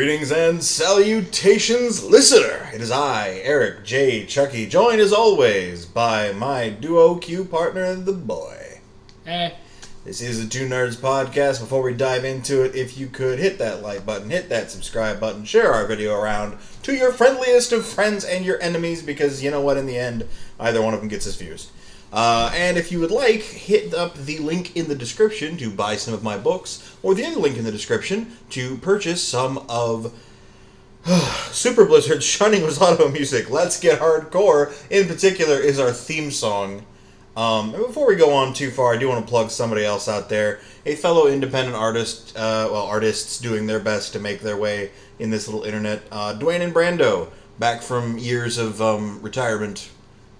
Greetings and salutations, listener! It is I, Eric J. Chuckie, joined as always by my duo Q partner, The Boy. Hey. This is a Two Nerds podcast. Before we dive into it, if you could hit that like button, hit that subscribe button, share our video around to your friendliest of friends and your enemies, because you know what, in the end, either one of them gets us views. And if you would like, hit up the link in the description to buy some of my books, or the other link in the description to purchase some of Super Blizzard's Shining Rosato music. Let's Get Hardcore, in particular, is our theme song. And before we go on too far, I do want to plug somebody else out there, a fellow independent artist, artists doing their best to make their way in this little internet, Dwayne and Brando, back from years of retirement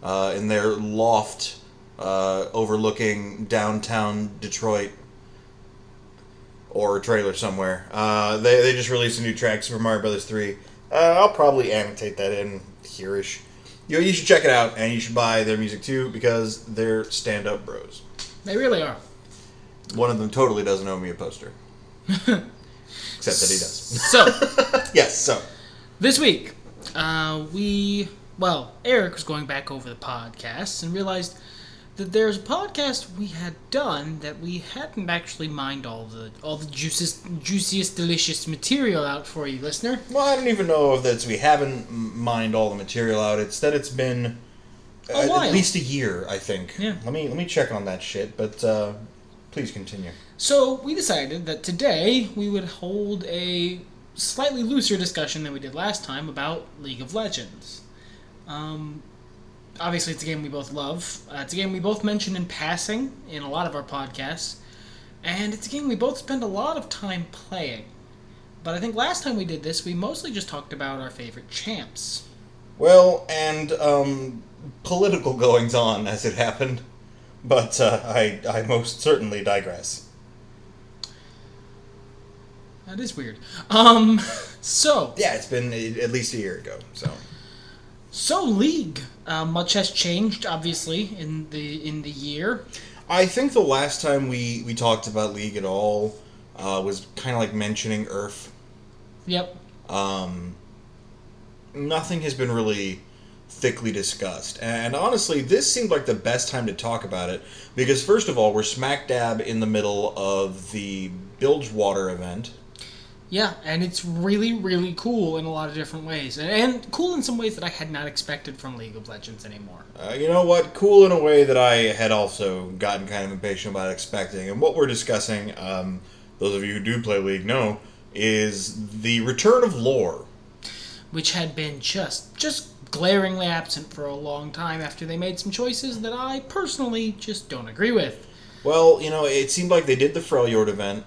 in their loft overlooking downtown Detroit or a trailer somewhere. They just released a new track, Super Mario Bros. 3. I'll probably annotate that in here-ish. You should check it out, and you should buy their music too, because they're stand-up bros. They really are. One of them totally doesn't owe me a poster. Except that he does. So. Yes, so. This week, Eric was going back over the podcasts and realized that there's a podcast we had done that we hadn't actually mined all the juiciest, delicious material out for you, listener. Well, I don't even know if that's we haven't mined all the material out. It's that it's been at least a year, I think. Yeah. Let me check on that shit, but please continue. So we decided that today we would hold a slightly looser discussion than we did last time about League of Legends. Obviously, it's a game we both love. It's a game we both mention in passing in a lot of our podcasts. And it's a game we both spend a lot of time playing. But I think last time we did this, we mostly just talked about our favorite champs. Well, and political goings-on as it happened. But I most certainly digress. That is weird. So... Yeah, it's been at least a year ago, so... So, League. Much has changed, obviously, in the year. I think the last time we talked about League at all was kind of like mentioning Earth. Yep. Nothing has been really thickly discussed. And honestly, this seemed like the best time to talk about it, because first of all, we're smack dab in the middle of the Bilgewater event. Yeah, and it's really, really cool in a lot of different ways. And cool in some ways that I had not expected from League of Legends anymore. You know what? Cool in a way that I had also gotten kind of impatient about expecting. And what we're discussing, those of you who do play League know, is the return of lore. Which had been just glaringly absent for a long time after they made some choices that I personally just don't agree with. Well, it seemed like they did the Freljord event.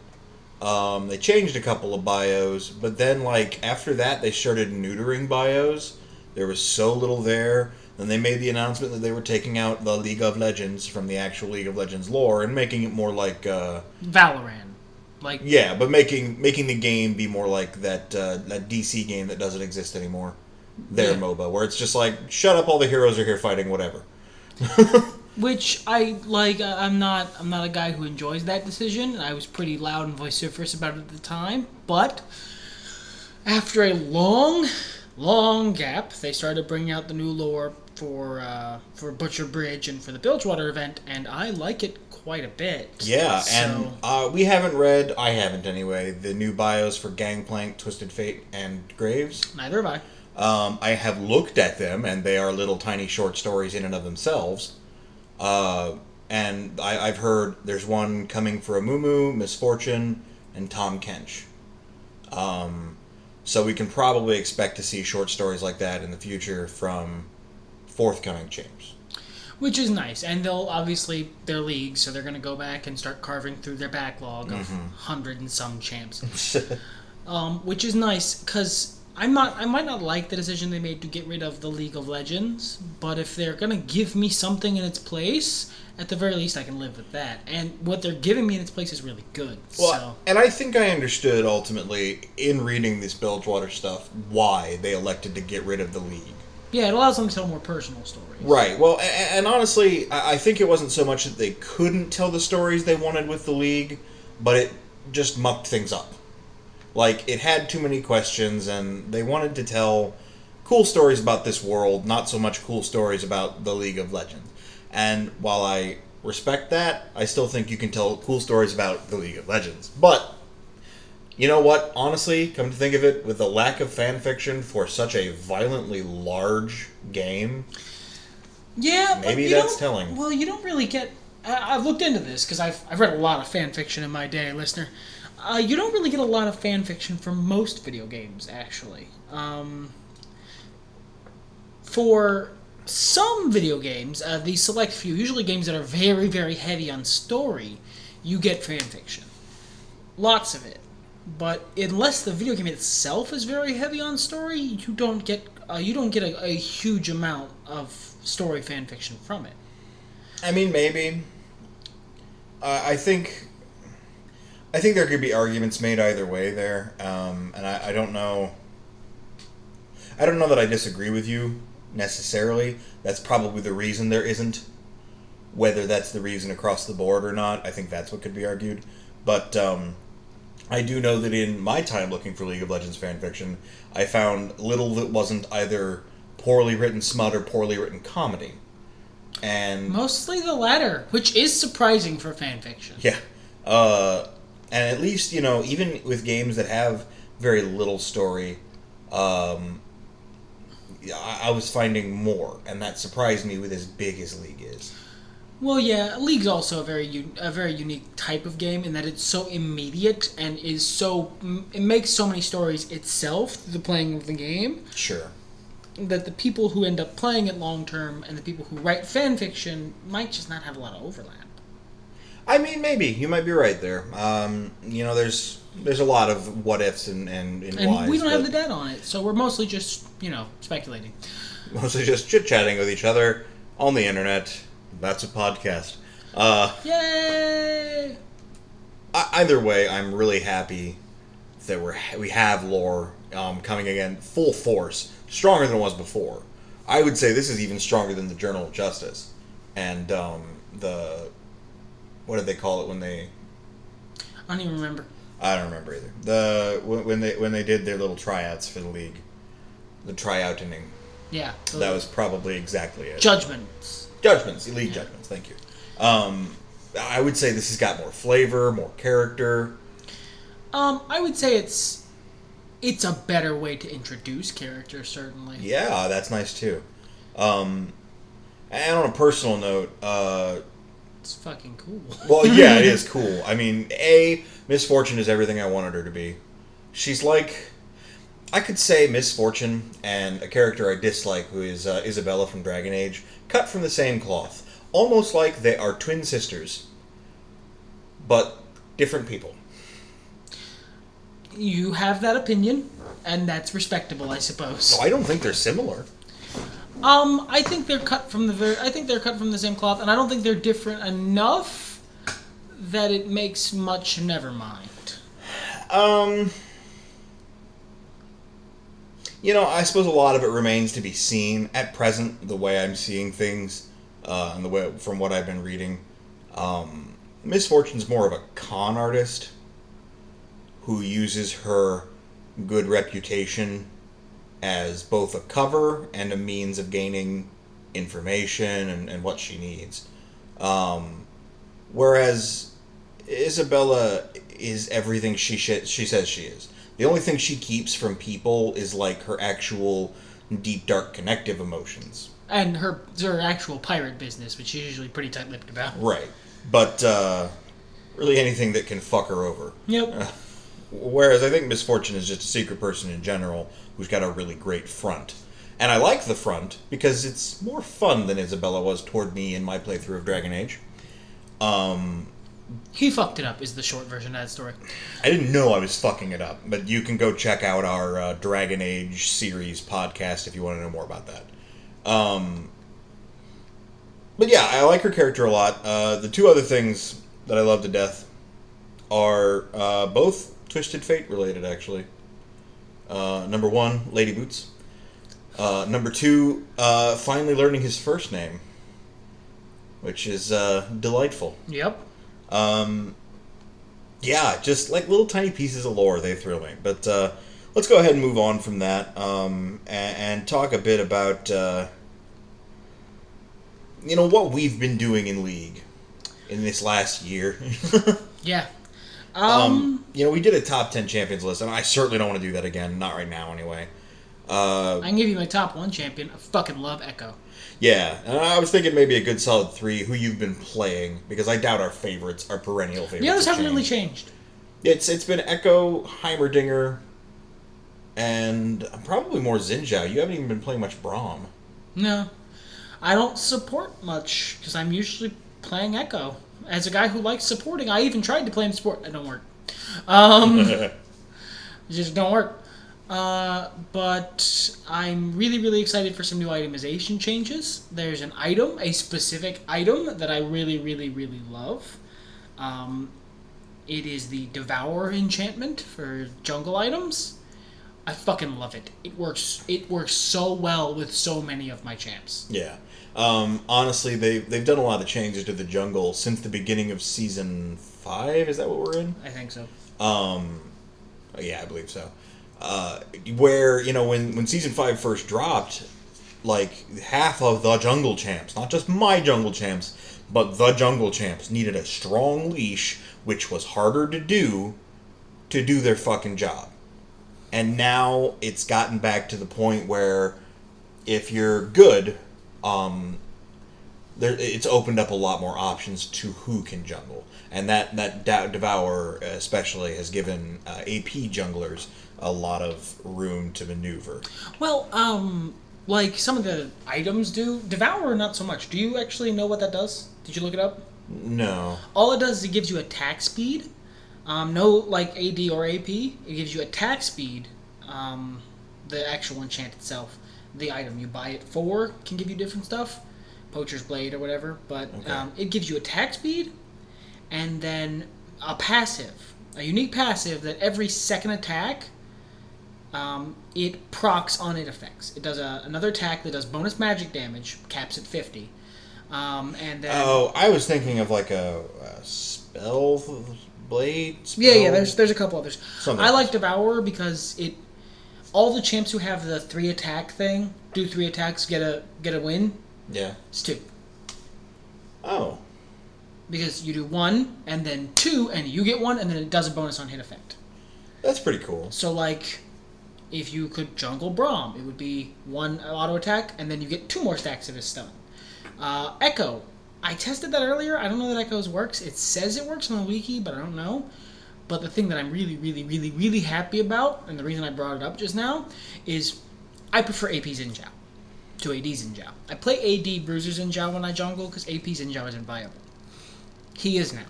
They changed a couple of bios, but then, after that, they started neutering bios. There was so little there. Then they made the announcement that they were taking out the League of Legends from the actual League of Legends lore and making it more like... Valorant. Yeah, but making the game be more like that DC game that doesn't exist anymore. Their MOBA, where it's just like, shut up, all the heroes are here fighting, whatever. Which I like. I'm not a guy who enjoys that decision. I was pretty loud and vociferous about it at the time. But after a long gap, they started bringing out the new lore for Butcher Bridge and for the Bilgewater event, and I like it quite a bit. Yeah, and we haven't read. I haven't anyway. The new bios for Gangplank, Twisted Fate, and Graves. Neither have I. I have looked at them, and they are little tiny short stories in and of themselves. And I've heard there's one coming for Amumu, Misfortune, and Tom Kench. So we can probably expect to see short stories like that in the future from forthcoming champs. Which is nice, and they're leagues, so they're going to go back and start carving through their backlog of 100 and some champs. Which is nice, because I might not like the decision they made to get rid of the League of Legends, but if they're going to give me something in its place, at the very least I can live with that. And what they're giving me in its place is really good. Well, and I think I understood ultimately, in reading this Bilgewater stuff, why they elected to get rid of the League. Yeah, it allows them to tell more personal stories. Right. Well, and honestly, I think it wasn't so much that they couldn't tell the stories they wanted with the League, but it just mucked things up. Like, it had too many questions, and they wanted to tell cool stories about this world, not so much cool stories about the League of Legends. And while I respect that, I still think you can tell cool stories about the League of Legends. But, you know what? Honestly, come to think of it, with the lack of fan fiction for such a violently large game, yeah, maybe that's telling. Well, you don't really get... I've looked into this, because I've read a lot of fan fiction in my day, listener. You don't really get a lot of fan fiction from most video games, actually. For some video games, the select few, usually games that are very, very heavy on story, you get fan fiction. Lots of it. But unless the video game itself is very heavy on story, you don't get a huge amount of story fan fiction from it. I mean, maybe. I think there could be arguments made either way there, and I don't know. I don't know that I disagree with you necessarily. That's probably the reason there isn't. Whether that's the reason across the board or not, I think that's what could be argued. But I do know that in my time looking for League of Legends fanfiction, I found little that wasn't either poorly written smut or poorly written comedy. And mostly the latter, which is surprising for fanfiction. Yeah. And at least, even with games that have very little story, I was finding more, and that surprised me with as big as League is. Well, yeah, League's also a very unique type of game in that it's so immediate and it makes so many stories itself through the playing of the game. Sure. That the people who end up playing it long term and the people who write fan fiction might just not have a lot of overlap. I mean, maybe you might be right there. There's a lot of what ifs and whys. We don't have the data on it, so we're mostly just speculating. Mostly just chit chatting with each other on the internet. That's a podcast. Yay! Either way, I'm really happy that we have lore coming again full force, stronger than it was before. I would say this is even stronger than the Journal of Justice, and the what did they call it when they? I don't even remember. I don't remember either. When they did their little tryouts for the league, the tryouting. Yeah, that was probably exactly it. Judgments, league judgments. Thank you. I would say this has got more flavor, more character. I would say it's a better way to introduce characters, certainly. Yeah, that's nice too. And on a personal note, it's fucking cool. Well, yeah, it is cool. I mean, Miss Fortune is everything I wanted her to be. She's like, I could say Miss Fortune and a character I dislike, who is Isabella from Dragon Age, cut from the same cloth. Almost like they are twin sisters, but different people. You have that opinion, and that's respectable, I suppose. So I don't think they're similar. I think they're cut from the same cloth, and I don't think they're different enough that it makes much. Never mind. I suppose a lot of it remains to be seen. At present, the way I'm seeing things, and the way from what I've been reading, Miss Fortune's more of a con artist who uses her good reputation as both a cover and a means of gaining information and what she needs. Whereas Isabella is everything she says she is. The only thing she keeps from people is like her actual deep, dark, connective emotions. And her actual pirate business, which she's usually pretty tight-lipped about. Right. But really anything that can fuck her over. Yep. Whereas I think Miss Fortune is just a secret person in general who's got a really great front. And I like the front because it's more fun than Isabella was toward me in my playthrough of Dragon Age. He fucked it up is the short version of that story. I didn't know I was fucking it up, but you can go check out our Dragon Age series podcast if you want to know more about that. But yeah, I like her character a lot. The two other things that I love to death are both Twisted Fate related, actually. Number one, Lady Boots. Number two, finally learning his first name, which is delightful. Yep. Yeah, just like little tiny pieces of lore, they thrill me. But let's go ahead and move on from that and talk a bit about what we've been doing in League in this last year. Yeah. We did a top 10 champions list, and I certainly don't want to do that again. Not right now, anyway. I can give you my top 1 champion. I fucking love Echo. Yeah, and I was thinking maybe a good solid 3 who you've been playing, because I doubt our favorites, our perennial favorites. The others haven't really changed. It's been Echo, Heimerdinger, and probably more Xin Zhao. You haven't even been playing much Braum. No. I don't support much, because I'm usually playing Echo. As a guy who likes supporting, I even tried to play him support. It don't work. It just don't work. But I'm really, really excited for some new itemization changes. There's an item, a specific item that I really, really, really love. It is the Devour enchantment for jungle items. I fucking love it. It works so well with so many of my champs. Yeah. Honestly, they've done a lot of changes to the jungle since the beginning of Season 5. Is that what we're in? I think so. Yeah, I believe so. Where, when Season 5 first dropped, like, half of the jungle champs, not just my jungle champs, but the jungle champs, needed a strong leash, which was harder to do their fucking job. And now it's gotten back to the point where if you're good, it's opened up a lot more options to who can jungle. And that Devour especially has given AP junglers a lot of room to maneuver. Well, like some of the items do. Devour, not so much. Do you actually know what that does? Did you look it up? No. All it does is it gives you attack speed. No, like AD or AP. It gives you attack speed. The actual enchant itself. The item you buy it for can give you different stuff. Poacher's Blade or whatever. But okay. It gives you attack speed. And then a passive. A unique passive that every second attack... it procs on it effects. It does another attack that does bonus magic damage, caps at 50. And then... Oh, I was thinking of like a spell blade? Yeah, there's a couple others. Something I else. like Devourer because all the champs who have the 3 attack thing, do 3 attacks, get a win. Yeah. It's 2. Oh. Because you do 1, and then 2, and you get 1, and then it does a bonus on hit effect. That's pretty cool. So, like... If you could jungle Braum, it would be 1 auto attack, and then you get 2 more stacks of his stun. Echo. I tested that earlier. I don't know that Echo's works. It says it works on the wiki, but I don't know. But the thing that I'm really, really, really, really happy about, and the reason I brought it up just now, is I prefer AP Xin Zhao to AD Xin Zhao. I play AD Bruiser Xin Zhao when I jungle, because AP Xin Zhao isn't viable. He is now.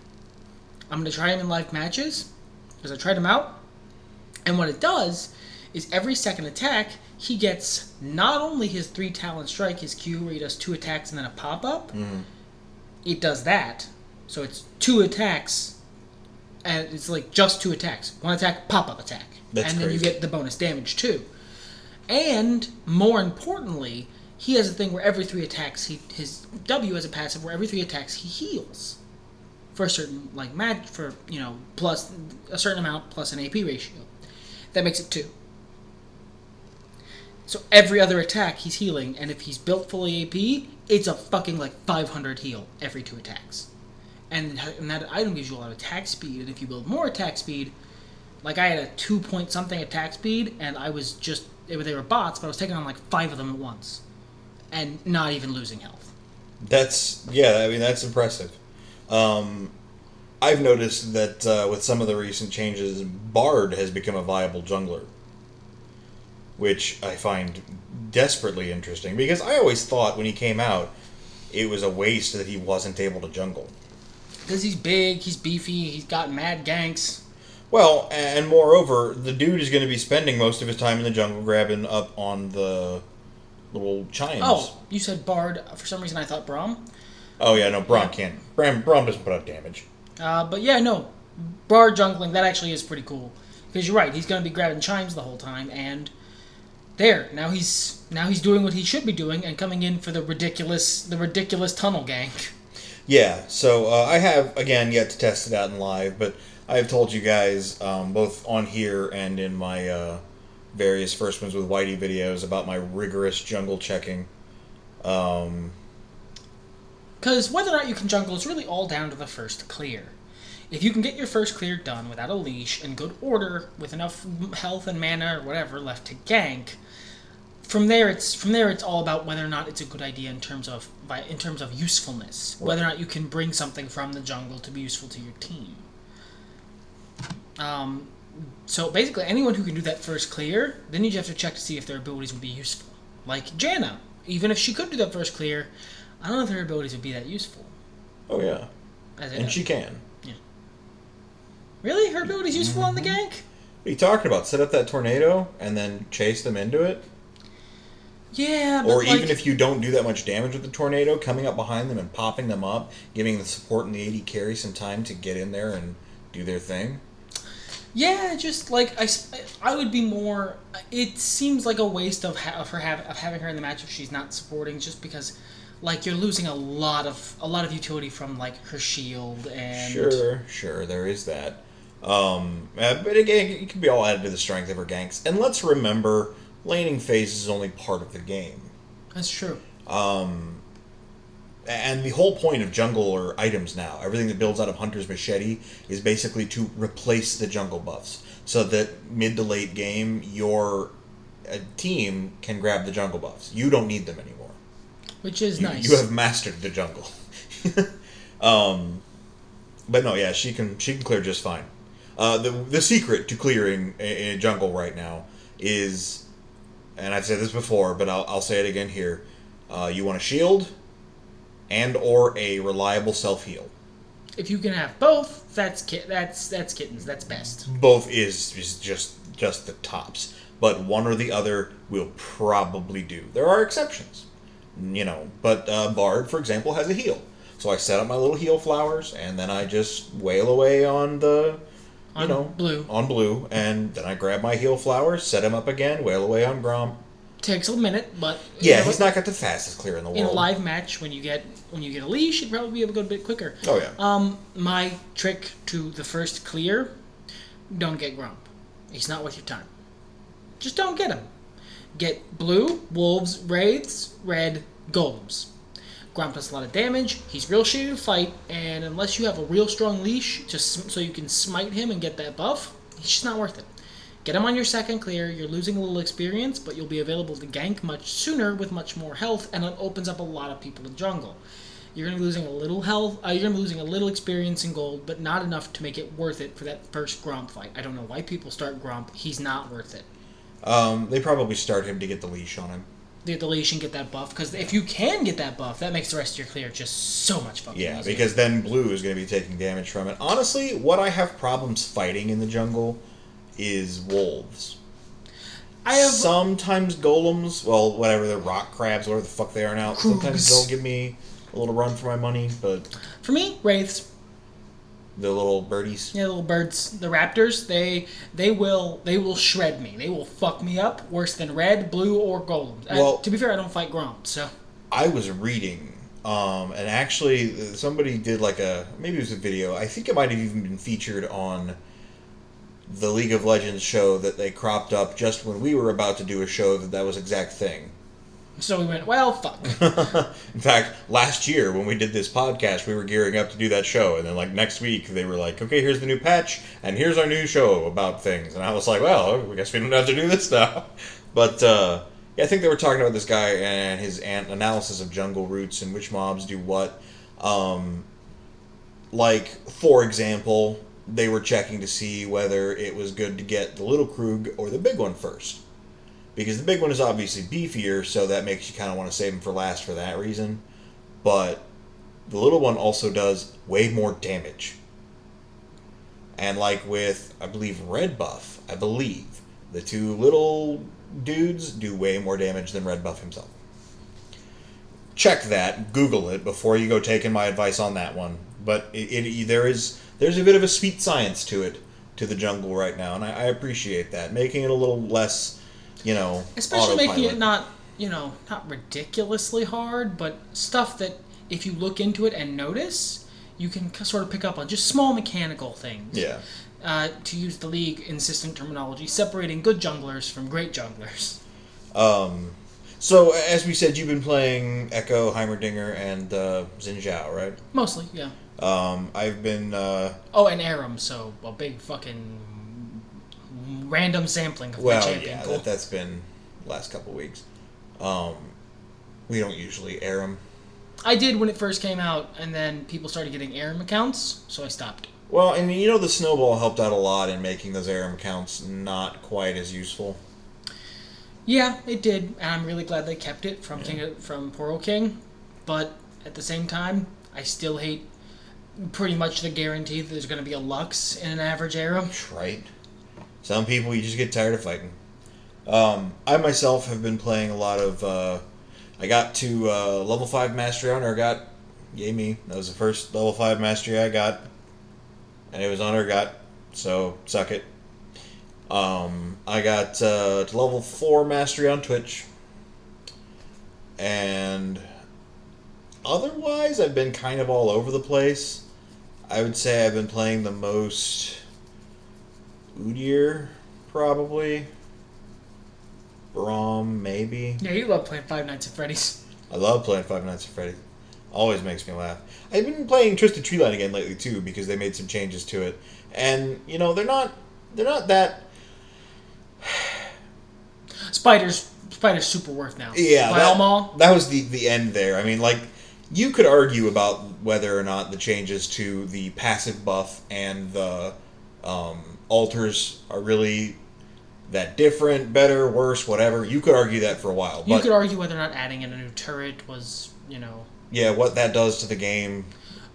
I'm going to try him in live matches, because I tried him out, and what it does... is every second attack, he gets not only his 3 talent strike, his Q, where he does 2 attacks and then a pop-up. Mm-hmm. It does that. So it's 2 attacks, and it's like just 2 attacks. 1 attack, pop-up attack. That's and then crazy. you get the bonus damage too. And, more importantly, he has a thing where every 3 attacks, his W has a passive where every 3 attacks he heals. For a certain, like, plus a certain amount plus an AP ratio. That makes it 2. So every other attack he's healing, and if he's built fully AP, it's a fucking 500 heal every 2 attacks. And that item gives you a lot of attack speed, and if you build more attack speed, like I had a 2-point-something attack speed, and I was just, they were bots, but I was taking on 5 of them at once. And not even losing health. That's impressive. I've noticed that with some of the recent changes, Bard has become a viable jungler. Which I find desperately interesting, because I always thought when he came out, it was a waste that he wasn't able to jungle. Because he's big, he's beefy, he's got mad ganks. Well, and moreover, the dude is going to be spending most of his time in the jungle grabbing up on the little chimes. Oh, you said Bard. For some reason I thought Braum. Oh yeah, no, Braum can't. Braum doesn't put out damage. But yeah, no. Bard jungling, that actually is pretty cool. Because you're right, he's going to be grabbing chimes the whole time, and... There, now he's doing what he should be doing and coming in for the ridiculous tunnel gank. Yeah, so I have, again, yet to test it out in live, but I have told you guys, both on here and in my various First Ones with Whitey videos, about my rigorous jungle checking. Because whether or not you can jungle is really all down to the first clear. If you can get your first clear done without a leash in good order, with enough health and mana or whatever left to gank, from there it's all about whether or not it's a good idea in terms of usefulness. Right. Whether or not you can bring something from the jungle to be useful to your team. So basically, anyone who can do that first clear, then you have to check to see if their abilities would be useful. Like Janna, even if she could do that first clear, I don't know if her abilities would be that useful. Oh yeah, and she can. Yeah. Really, her ability's useful on the gank? What are you talking about? Set up that tornado and then chase them into it. Yeah, but or even if you don't do that much damage with the tornado, coming up behind them and popping them up, giving the support and the AD carry some time to get in there and do their thing. Yeah, just like I would be more. It seems like a waste of having her in the match if she's not supporting, just because, like, you're losing a lot of utility from like her shield and. Sure, there is that. But again, it can be all added to the strength of her ganks. And let's remember, laning phase is only part of the game. That's true. And the whole point of jungle or items now, everything that builds out of Hunter's Machete, is basically to replace the jungle buffs. So that mid to late game, your team can grab the jungle buffs. You don't need them anymore. Which is nice. You have mastered the jungle. But no, yeah, she can clear just fine. The secret to clearing a jungle right now is, and I've said this before, but I'll say it again here. You want a shield and or a reliable self-heal. If you can have both, that's kittens. That's best. Both is just the tops, but one or the other will probably do. There are exceptions, but Bard, for example, has a heal. So I set up my little heal flowers, and then I just wail away on blue, and then I grab my heal flowers, set them up again, wail away on Gromp. Takes a minute, but yeah, he's not got the fastest clear in the world. In a live match, when you get a leash, you'd probably be able to go a bit quicker. Oh yeah. My trick to the first clear: don't get Gromp. He's not worth your time. Just don't get him. Get blue, wolves, wraiths, red, golems. Gromp does a lot of damage. He's real shitty to fight, and unless you have a real strong leash, just so you can smite him and get that buff, he's just not worth it. Get him on your second clear. You're losing a little experience, but you'll be available to gank much sooner with much more health, and it opens up a lot of people in jungle. You're going to be losing a little health. You're going to be losing a little experience in gold, but not enough to make it worth it for that first Gromp fight. I don't know why people start Gromp. He's not worth it. They probably start him to get the leash on him. Get the leash and get that buff, because if you can get that buff, that makes the rest of your clear just so much fucking easier. Because then blue is going to be taking damage from it. Honestly, what I have problems fighting in the jungle is wolves. Sometimes golems, well, whatever, they're rock crabs, whatever the fuck they are now. Kroogs. Sometimes they'll give me a little run for my money, but for me, wraiths. The little birdies. Yeah, little birds. The raptors, they will shred me. They will fuck me up worse than red, blue, or gold. Well, to be fair, I don't fight Gromp, so. I was reading, and actually somebody did maybe it was a video. I think it might have even been featured on the League of Legends show that they cropped up just when we were about to do a show that was exact thing. So we went, well, fuck. In fact, last year when we did this podcast, we were gearing up to do that show, and then next week they were like, okay, here's the new patch, and here's our new show about things. And I was like, well, I guess we don't have to do this now. But I think they were talking about this guy and his analysis of jungle routes and which mobs do what. For example, they were checking to see whether it was good to get the little Krug or the big one first. Because the big one is obviously beefier, so that makes you kind of want to save him for last for that reason. But the little one also does way more damage. And with, I believe, red buff, the two little dudes do way more damage than red buff himself. Check that, Google it, before you go taking my advice on that one. But there's a bit of a sweet science to it, to the jungle right now, and I appreciate that. Making it a little less, especially autopilot. making it not ridiculously hard, but stuff that if you look into it and notice, you can sort of pick up on just small mechanical things. Yeah. To use the League-insistent terminology, separating good junglers from great junglers. So, as we said, you've been playing Echo, Heimerdinger, and Xin Zhao, right? Mostly, yeah. I've been... Oh, and Aram, so a big fucking random sampling of my champion. Well, yeah, that's been the last couple weeks. We don't usually Aram. I did when it first came out, and then people started getting Aram accounts, so I stopped. Well, and the snowball helped out a lot in making those Aram accounts not quite as useful. Yeah, it did, and I'm really glad they kept it from from Poro King. But at the same time, I still hate pretty much the guarantee that there's going to be a Lux in an average Aram. Right. Some people, you just get tired of fighting. I myself have been playing a lot of... I got to level 5 Mastery on Urgot. Yay me. That was the first level 5 Mastery I got. And it was on Urgot. So, suck it. I got to level 4 Mastery on Twitch. And otherwise, I've been kind of all over the place. I would say I've been playing the most Udyr, probably. Braum, maybe. Yeah, you love playing Five Nights at Freddy's. I love playing Five Nights at Freddy's. Always makes me laugh. I've been playing Twisted Treeline again lately too because they made some changes to it, and they're not that. Spider's super worth now. Yeah, Biomall. That was the end there. I mean, like, you could argue about whether or not the changes to the passive buff and the altars are really that different, better, worse, whatever. You could argue that for a while. You could argue whether or not adding in a new turret was, Yeah, what that does to the game.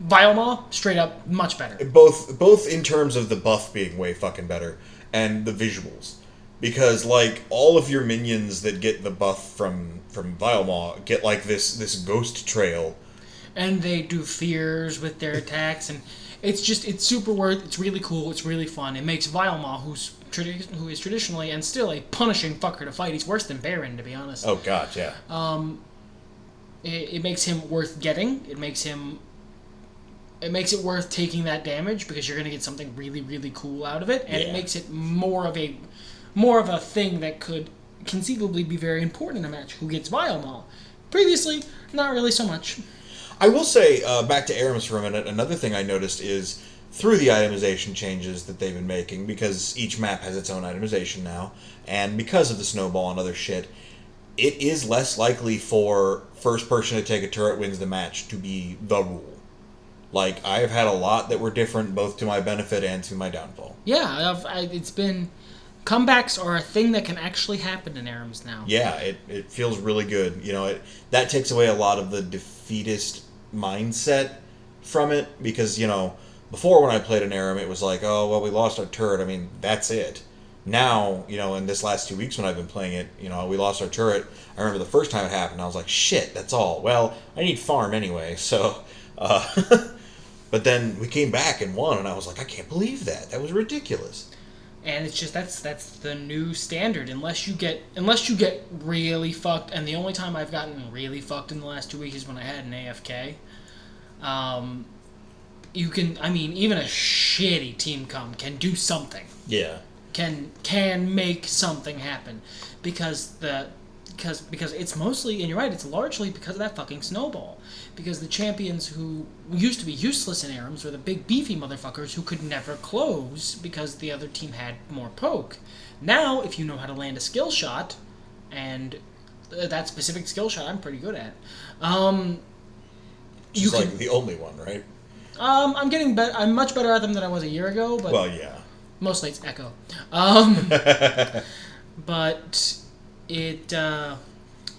Biomall, straight up, much better. Both in terms of the buff being way fucking better and the visuals. Because, like, all of your minions that get the buff from Biomall get, like, this ghost trail. And they do fears with their attacks, and it's super worth. It's really cool. It's really fun. It makes Vialma, who is traditionally and still a punishing fucker to fight. He's worse than Baron, to be honest. Oh god, yeah. It makes him worth getting. It makes it worth taking that damage because you're gonna get something really, really cool out of it, and it makes it more of a thing that could conceivably be very important in a match. Who gets Vialma? Previously, not really so much. I will say, back to Aramis for a minute, another thing I noticed is, through the itemization changes that they've been making, because each map has its own itemization now, and because of the snowball and other shit, it is less likely for first person to take a turret wins the match to be the rule. Like, I've had a lot that were different, both to my benefit and to my downfall. Yeah, it's been... Comebacks are a thing that can actually happen in ARAMs now. Yeah, it feels really good. That takes away a lot of the defeatist mindset from it, because, before when I played an ARAM, it was like, oh, well, we lost our turret. I mean, that's it. Now, in this last 2 weeks when I've been playing it, we lost our turret. I remember the first time it happened, I was like, shit, that's all. Well, I need farm anyway, so... But then we came back and won, and I was like, I can't believe that. That was ridiculous. And it's just that's the new standard. Unless you get really fucked, and the only time I've gotten really fucked in the last 2 weeks is when I had an AFK. Even a shitty team can do something. Yeah. Can make something happen because it's mostly, and you're right, it's largely because of that fucking snowball. Because the champions who used to be useless in ARAMs were the big beefy motherfuckers who could never close because the other team had more poke. Now, if you know how to land a skill shot, and that specific skill shot I'm pretty good at, Just like the only one, right? I'm getting better. I'm much better at them than I was a year ago. But well, yeah. Mostly it's Echo. But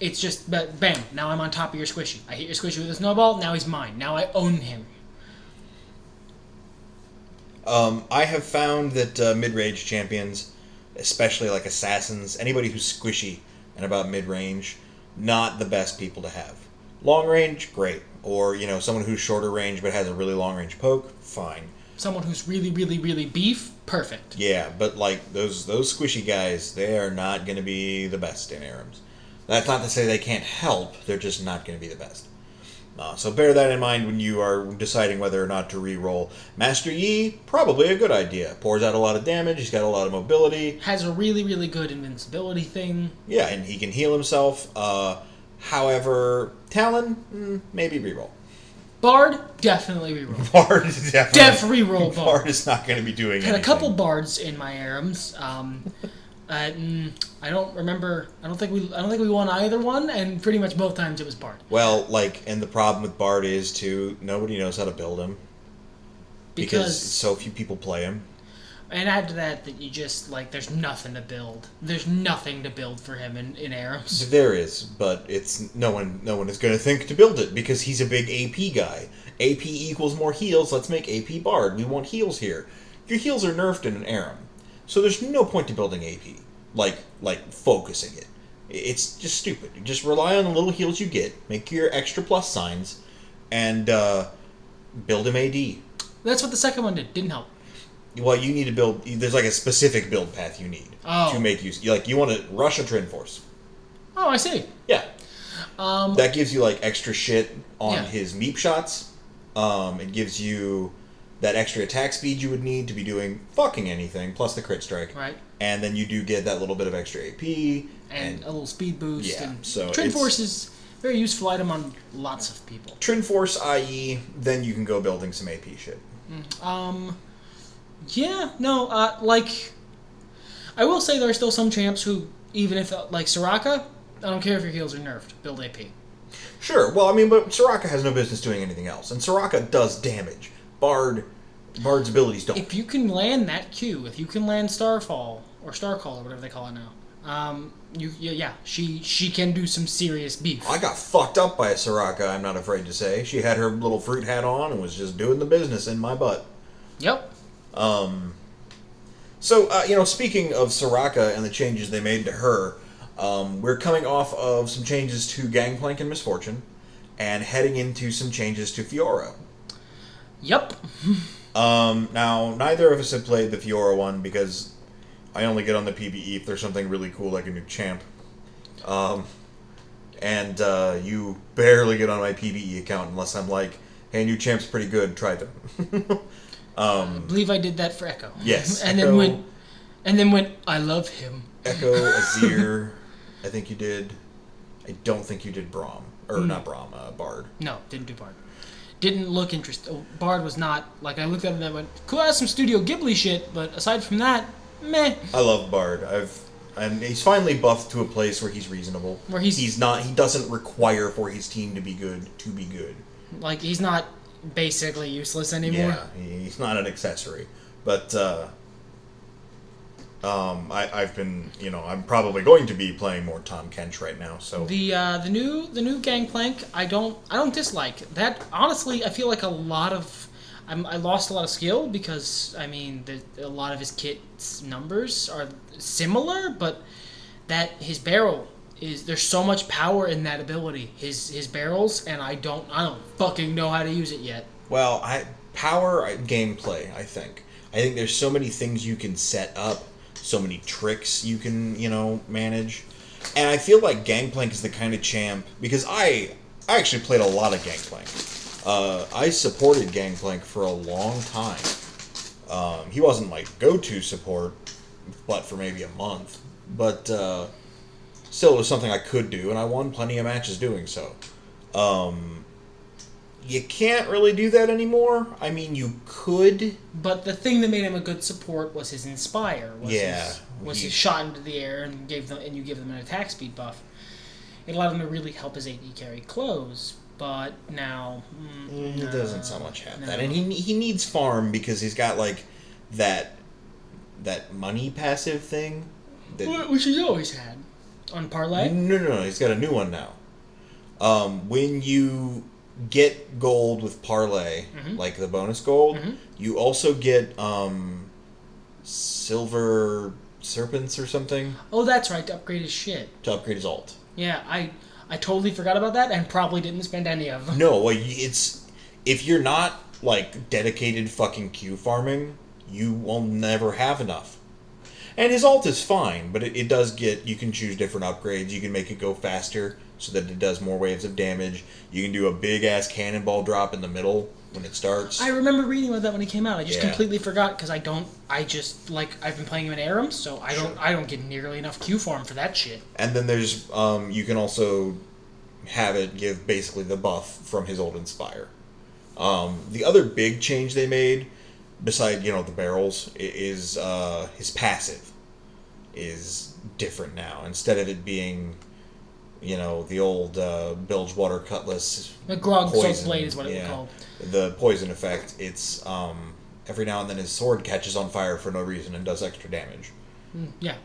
it's just, bam, now I'm on top of your squishy. I hit your squishy with a snowball, now he's mine. Now I own him. I have found that mid-range champions, especially like assassins, anybody who's squishy and about mid-range, not the best people to have. Long range, great. Or, someone who's shorter range but has a really long range poke, fine. Someone who's really, really, really beef, perfect. Yeah, but like those squishy guys, they are not going to be the best in ARAMs. That's not to say they can't help, they're just not going to be the best. So bear that in mind when you are deciding whether or not to re-roll. Master Yi, probably a good idea. Pours out a lot of damage, he's got a lot of mobility. Has a really, really good invincibility thing. Yeah, and he can heal himself. However, Talon, maybe re-roll. Bard, definitely reroll. Bard is definitely... reroll Bard. Bard is not going to be doing anything. Had a couple Bards in my Arams. I don't remember. I don't think we won either one, and pretty much both times it was Bard. Well, and the problem with Bard is too, nobody knows how to build him because so few people play him. And add to that you just there's nothing to build. There's nothing to build for him in Arams. There is, but it's no one is going to think to build it because he's a big AP guy. AP equals more heals. Let's make AP Bard. We want heals here. Your heals are nerfed in an Aram, so there's no point to building AP. Focusing it. It's just stupid. You just rely on the little heals you get, make your extra plus signs, and build him AD. That's what the second one did. Didn't help. Well, you need to build... There's a specific build path you need to make use... You want to rush a Trin Force. Oh, I see. Yeah. That gives you, extra shit on his meep shots. It gives you that extra attack speed you would need to be doing fucking anything, plus the crit strike. Right. And then you do get that little bit of extra AP. And a little speed boost. Yeah, and so Trin Force is a very useful item on lots of people. Trin Force, i.e., then you can go building some AP shit. Yeah, no, I will say there are still some champs who, even if, Soraka, I don't care if your heals are nerfed, build AP. Sure, well, but Soraka has no business doing anything else, and Soraka does damage. Bard's abilities don't. If you can land that Q, if you can land Starfall, or Starcall, or whatever they call it now, she can do some serious beef. I got fucked up by a Soraka, I'm not afraid to say. She had her little fruit hat on and was just doing the business in my butt. Yep. Speaking of Soraka and the changes they made to her, we're coming off of some changes to Gangplank and Misfortune, and heading into some changes to Fiora. Yep. Now, neither of us have played the Fiora one, because I only get on the PvE if there's something really cool like a new champ. You barely get on my PvE account unless I'm like, hey, new champ's pretty good, try them. I believe I did that for Echo. Yes. and Echo, then went, I love him. Echo, Azir, I think you did. I don't think you did Braum. Or not Braum, Bard. No, didn't do Bard. Didn't look interesting. Bard was not, I looked at it and I went, cool, that's some Studio Ghibli shit, but aside from that, meh. I love Bard. And he's finally buffed to a place where he's reasonable. Where he doesn't require for his team to be good. He's not basically useless anymore. Yeah, he's not an accessory. But I've been, I'm probably going to be playing more Tahm Kench right now. So the new Gangplank, I don't dislike that. Honestly, I feel like I lost a lot of skill because a lot of his kit's numbers are similar, but that his barrel there's so much power in that ability, his barrels, and I don't fucking know how to use it yet. Well, power gameplay, I think there's so many things you can set up, so many tricks you can, manage. And I feel like Gangplank is the kind of champ, because I actually played a lot of Gangplank. I supported Gangplank for a long time. He wasn't my go-to support, but for maybe a month. But still, it was something I could do, and I won plenty of matches doing so. You can't really do that anymore. You could. But the thing that made him a good support was his Inspire. His shot into the air and you give them an attack speed buff. It allowed him to really help his AD carry close. But now he doesn't so much have that, and he needs farm because he's got that money passive thing, which he's always had on Parlay. No, he's got a new one now. When you get gold with Parlay, the bonus gold, you also get silver serpents or something. Oh, that's right, to upgrade his shit. To upgrade his ult. Yeah, I totally forgot about that and probably didn't spend any of them. No, if you're not dedicated fucking Q farming, you will never have enough. And his ult is fine, but it does you can choose different upgrades. You can make it go faster, so that it does more waves of damage. You can do a big-ass cannonball drop in the middle when it starts. I remember reading about that when it came out. I just Yeah. completely forgot because I've been playing him in Aram, so I don't get nearly enough Q for him for that shit. And then there's, you can also have it give basically the buff from his old Inspire. The other big change they made, beside, the barrels, is his passive is different now. Instead of it being, the old Bilgewater Cutlass. The Grog poison, Soul Blade is what it was called. The poison effect, it's every now and then his sword catches on fire for no reason and does extra damage. Yeah.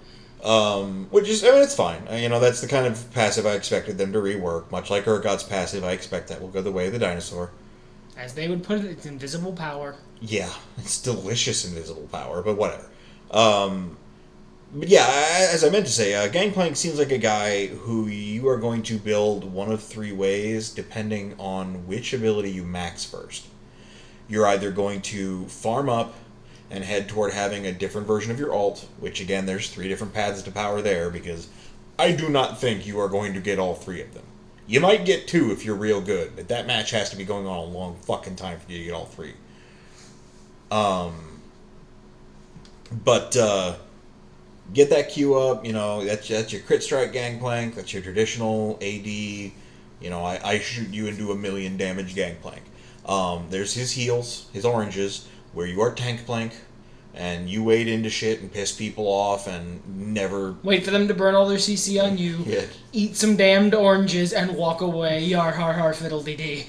Which is, it's fine. That's the kind of passive I expected them to rework. Much like Urgot's passive, I expect that will go the way of the dinosaur. As they would put it, it's invisible power. Yeah, it's delicious invisible power, but whatever. But yeah, as I meant to say, Gangplank seems like a guy who you are going to build one of three ways, depending on which ability you max first. You're either going to farm up and head toward having a different version of your ult, which again, there's 3 different paths to power there, because I do not think you are going to get all 3 of them. You might get 2 if you're real good, but that match has to be going on a long fucking time for you to get all 3. Get that Q up, that's your crit strike Gangplank, that's your traditional AD, I shoot you and do 1,000,000 damage Gangplank. There's his heals, his oranges, where you are tank plank, and you wade into shit and piss people off and never... Wait for them to burn all their CC on you, eat some damned oranges, and walk away, yar har har fiddle-dee-dee.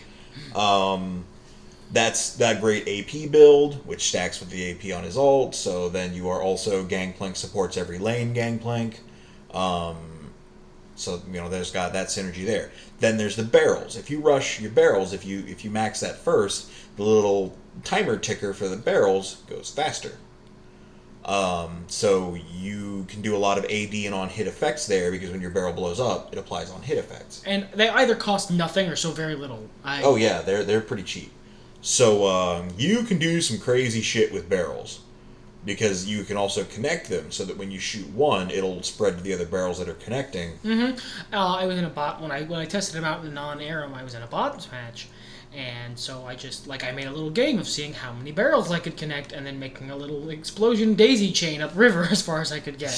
That's that great AP build, which stacks with the AP on his ult, so then you are also Gangplank supports every lane Gangplank. So, there's got that synergy there. Then there's the barrels. If you rush your barrels, if you max that first, the little timer ticker for the barrels goes faster. So you can do a lot of AD and on-hit effects there, because when your barrel blows up, it applies on-hit effects. And they either cost nothing or so very little. Oh yeah, they're pretty cheap. So you can do some crazy shit with barrels, because you can also connect them so that when you shoot one, it'll spread to the other barrels that are connecting. I was in a bot when I tested him out in the non-Aram. I was in a bot match, and so I just I made a little game of seeing how many barrels I could connect, and then making a little explosion daisy chain upriver as far as I could get.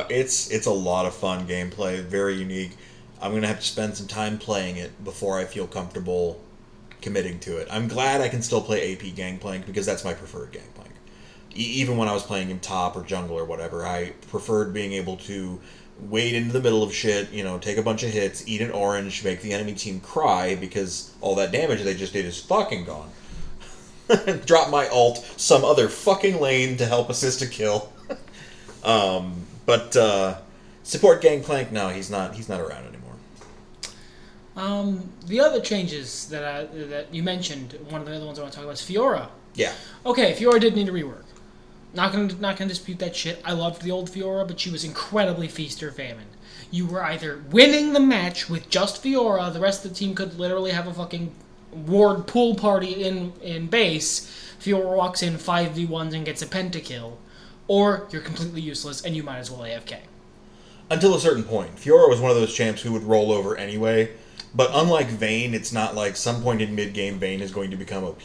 It's a lot of fun gameplay, very unique. I'm gonna have to spend some time playing it before I feel comfortable committing to it. I'm glad I can still play AP Gangplank, because that's my preferred Gangplank. Even when I was playing him top or jungle or whatever, I preferred being able to wade into the middle of shit, take a bunch of hits, eat an orange, make the enemy team cry because all that damage they just did is fucking gone. Drop my ult some other fucking lane to help assist a kill. Support Gangplank, no, he's not around anymore. The other changes that you mentioned, one of the other ones I want to talk about is Fiora. Yeah. Okay, Fiora did need a rework. Not gonna dispute that shit. I loved the old Fiora, but she was incredibly feast or famine. You were either winning the match with just Fiora, the rest of the team could literally have a fucking ward pool party in base. Fiora walks in 5v1s and gets a pentakill, or you're completely useless and you might as well AFK. Until a certain point. Fiora was one of those champs who would roll over anyway. But unlike Vayne, it's not like some point in mid-game Vayne is going to become OP.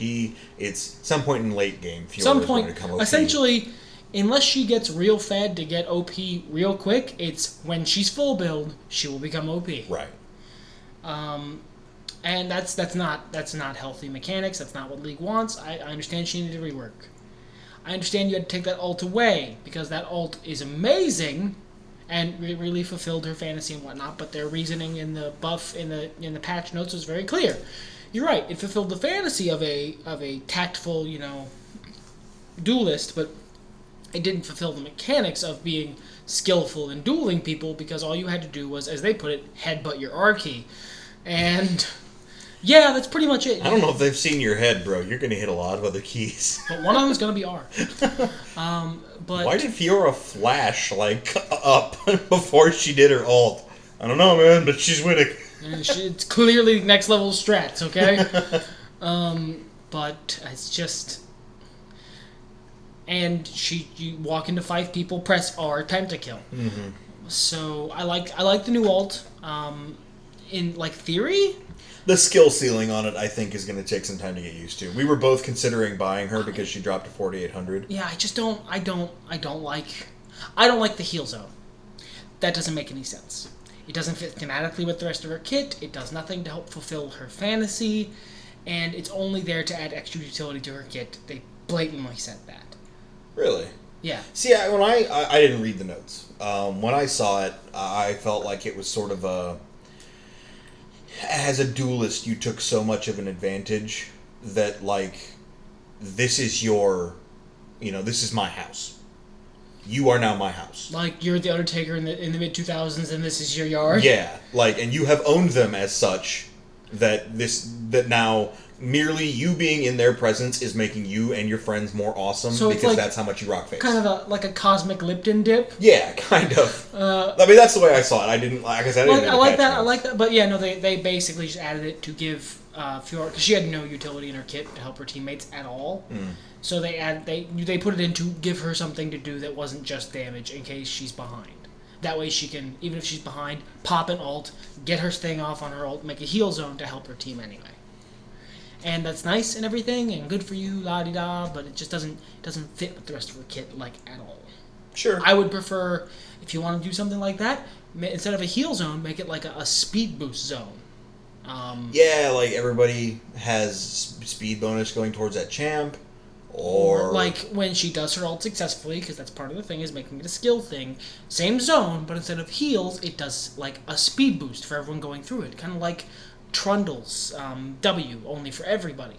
It's some point in late game Fiora is going to become OP. Essentially, unless she gets real fed to get OP real quick, it's when she's full build, she will become OP. Right. And that's not healthy mechanics. That's not what League wants. I understand she needed a rework. I understand you had to take that ult away, because that ult is amazing and it really fulfilled her fantasy and whatnot, but their reasoning in the buff in the patch notes was very clear. You're right, it fulfilled the fantasy of a tactful, duelist, but it didn't fulfill the mechanics of being skillful in dueling people, because all you had to do was, as they put it, headbutt your R key. And yeah, that's pretty much it. I don't know if they've seen your head, bro. You're going to hit a lot of other keys. But one of them is going to be R. But why did Fiora flash, up before she did her ult? I don't know, man, but she's winning. It's clearly next level strats, okay? But it's just... And you walk into 5 people, press R, pentakill. Mm-hmm. So I like the new ult. In like theory. The skill ceiling on it, I think, is going to take some time to get used to. We were both considering buying her because she dropped to 4,800. Yeah, I just don't. I don't like the heal zone. That doesn't make any sense. It doesn't fit thematically with the rest of her kit. It does nothing to help fulfill her fantasy, and it's only there to add extra utility to her kit. They blatantly said that. Really? Yeah. See, when I didn't read the notes. When I saw it, I felt like it was sort of a... As a duelist, you took so much of an advantage that, like, this is your... this is my house. You are now my house. Like, you're the Undertaker in the mid-2000s, and this is your yard? Yeah, and you have owned them as such that now merely you being in their presence is making you and your friends more awesome because that's how much you rock face. Kind of like a cosmic Lipton dip? Yeah, kind of. I mean, that's the way I saw it. I didn't, like I said, I like that, but yeah, no, they basically just added it to give Fiora, because she had no utility in her kit to help her teammates at all. So they put it in to give her something to do that wasn't just damage in case she's behind. That way she can, even if she's behind, pop an ult, get her thing off on her ult, make a heal zone to help her team anyway. And that's nice and everything, and good for you, la-di-da, but it just doesn't fit with the rest of her kit, like, at all. Sure. I would prefer, if you want to do something like that, instead of a heal zone, make it like a speed boost zone. Yeah, like everybody has speed bonus going towards that champ. Or like when she does her ult successfully, because that's part of the thing, is making it a skill thing. Same zone, but instead of heals, it does like a speed boost for everyone going through it. Kind of like Trundle's W, only for everybody.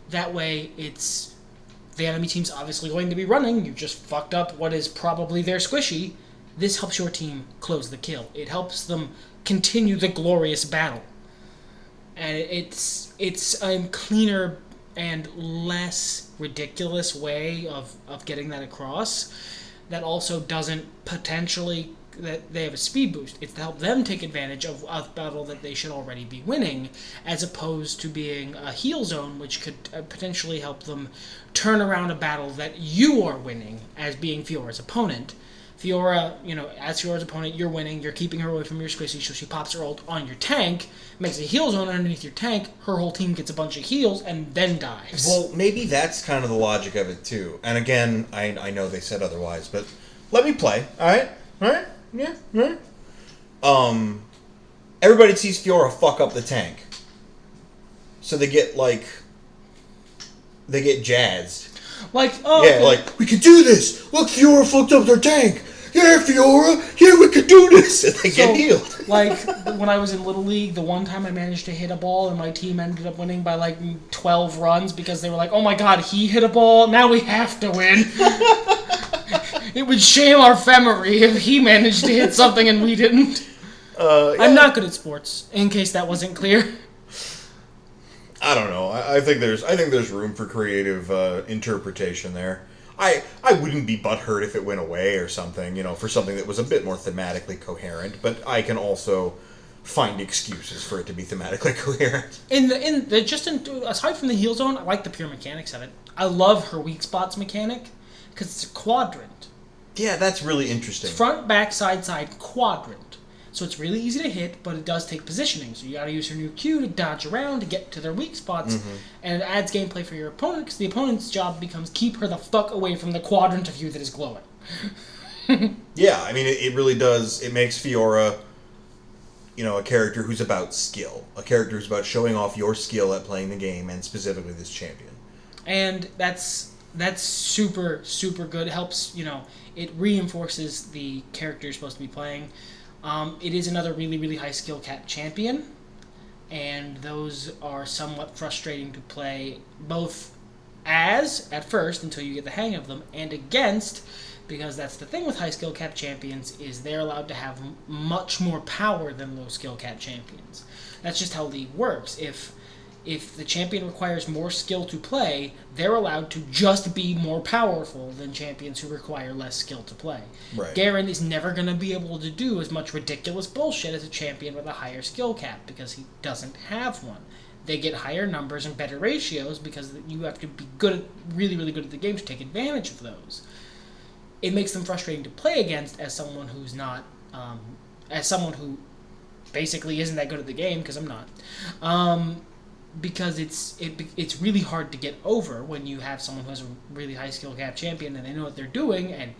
That way, it's the enemy team's obviously going to be running. You just fucked up what is probably their squishy. This helps your team close the kill. It helps them continue the glorious battle. And it's a cleaner and less ridiculous way of getting that across that also doesn't potentially that they have a speed boost. It's to help them take advantage of a battle that they should already be winning, as opposed to being a heal zone, which could potentially help them turn around a battle that you are winning as being Fiora's opponent. Fiora, as Fiora's opponent, you're winning, you're keeping her away from your squishy, so she pops her ult on your tank, makes a heal zone underneath your tank, her whole team gets a bunch of heals, and then dives. Well, maybe that's kind of the logic of it, too. And again, I know they said otherwise, but let me play, alright? Alright? Yeah, right? Everybody sees Fiora fuck up the tank. So they get jazzed. Like, we can do this! Look, Fiora fucked up their tank! Yeah, Fiora! Yeah, we could do this! And they get healed. Like, when I was in Little League, the one time I managed to hit a ball and my team ended up winning by, 12 runs because they were like, oh my god, he hit a ball, now we have to win. It would shame our femery if he managed to hit something and we didn't. Yeah. I'm not good at sports, in case that wasn't clear. I don't know. I think there's room for creative interpretation there. I wouldn't be butthurt if it went away or something, for something that was a bit more thematically coherent, but I can also find excuses for it to be thematically coherent. Aside from the heal zone, I like the pure mechanics of it. I love her weak spots mechanic, because it's a quadrant. Yeah, that's really interesting. Front, back, side, quadrant. So it's really easy to hit, but it does take positioning. So you gotta use your new Q to dodge around to get to their weak spots, and it adds gameplay for your opponent, because the opponent's job becomes keep her the fuck away from the quadrant of you that is glowing. Yeah, I mean, it really does. It makes Fiora, a character who's about skill. A character who's about showing off your skill at playing the game, and specifically this champion. And that's super, super good. It helps, it reinforces the character you're supposed to be playing. It is another really, really high skill cap champion, and those are somewhat frustrating to play both as, at first, until you get the hang of them, and against, because that's the thing with high skill cap champions, is they're allowed to have much more power than low skill cap champions. That's just how League works. If the champion requires more skill to play, they're allowed to just be more powerful than champions who require less skill to play. Right. Garen is never going to be able to do as much ridiculous bullshit as a champion with a higher skill cap, because he doesn't have one. They get higher numbers and better ratios because you have to be really, really good at the game to take advantage of those. It makes them frustrating to play against as someone who's not, as someone who basically isn't that good at the game, because I'm not. Because it's really hard to get over when you have someone who has a really high skill cap champion and they know what they're doing, and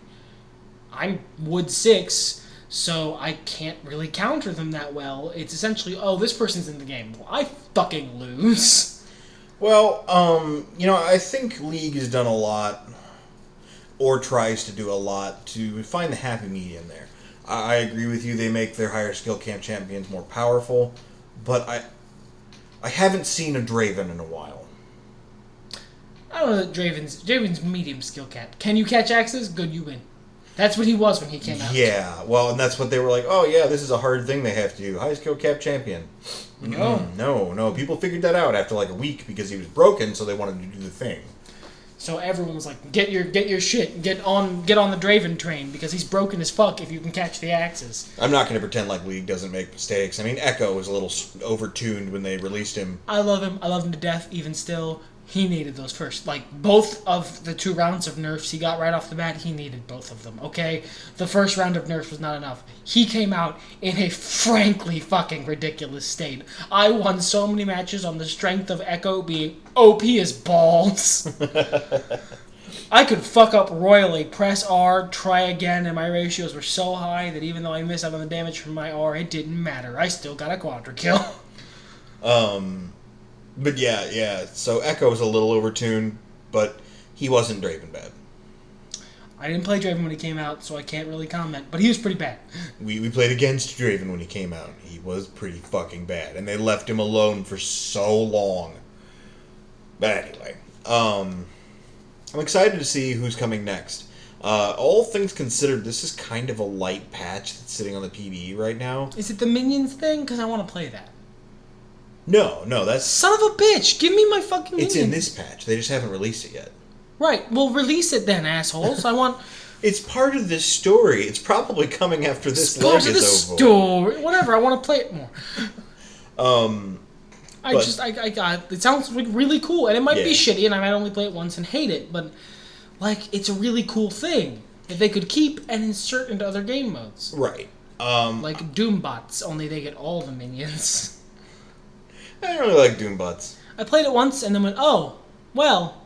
I'm Wood 6, so I can't really counter them that well. It's essentially, oh, this person's in the game. Well, I fucking lose. Well, I think League has done a lot, or tries to do a lot, to find the happy medium there. I agree with you, they make their higher skill camp champions more powerful, but I haven't seen a Draven in a while. I don't know that Draven's medium skill cap. Can you catch axes? Good, you win. That's what he was when he came out. Yeah, well, and that's what they were like, oh yeah, this is a hard thing they have to do. High skill cap champion. No. People figured that out after like a week because he was broken, so they wanted to do the thing. So everyone was like, get your shit, get on the Draven train, because he's broken as fuck if you can catch the axes. I'm not going to pretend like League doesn't make mistakes. I mean, Echo was a little overtuned when they released him. I love him to death, even still. He needed those first, both of the 2 rounds of nerfs he got right off the bat, he needed both of them, okay? The first round of nerfs was not enough. He came out in a frankly fucking ridiculous state. I won so many matches on the strength of Echo being OP as balls. I could fuck up royally, press R, try again, and my ratios were so high that even though I missed out on the damage from my R, it didn't matter. I still got a quadra kill. But yeah. So Echo was a little overtuned, but he wasn't Draven bad. I didn't play Draven when he came out, so I can't really comment, but he was pretty bad. We played against Draven when he came out. He was pretty fucking bad, and they left him alone for so long. But anyway, I'm excited to see who's coming next. All things considered, this is kind of a light patch that's sitting on the PBE right now. Is it the minions thing? Because I want to play that. No, that's... Son of a bitch! Give me my fucking minions. It's in this patch. They just haven't released it yet. Right. Well, release it then, assholes. I want... It's part of this story. It's probably coming after this leg is over. Part of the story. Whatever. I want to play it more. It sounds like really cool, and it might be shitty, and I might only play it once and hate it, but it's a really cool thing that they could keep and insert into other game modes. Right. Like Doombots, only they get all the minions. I don't really like Doombots. I played it once and then went, oh, well,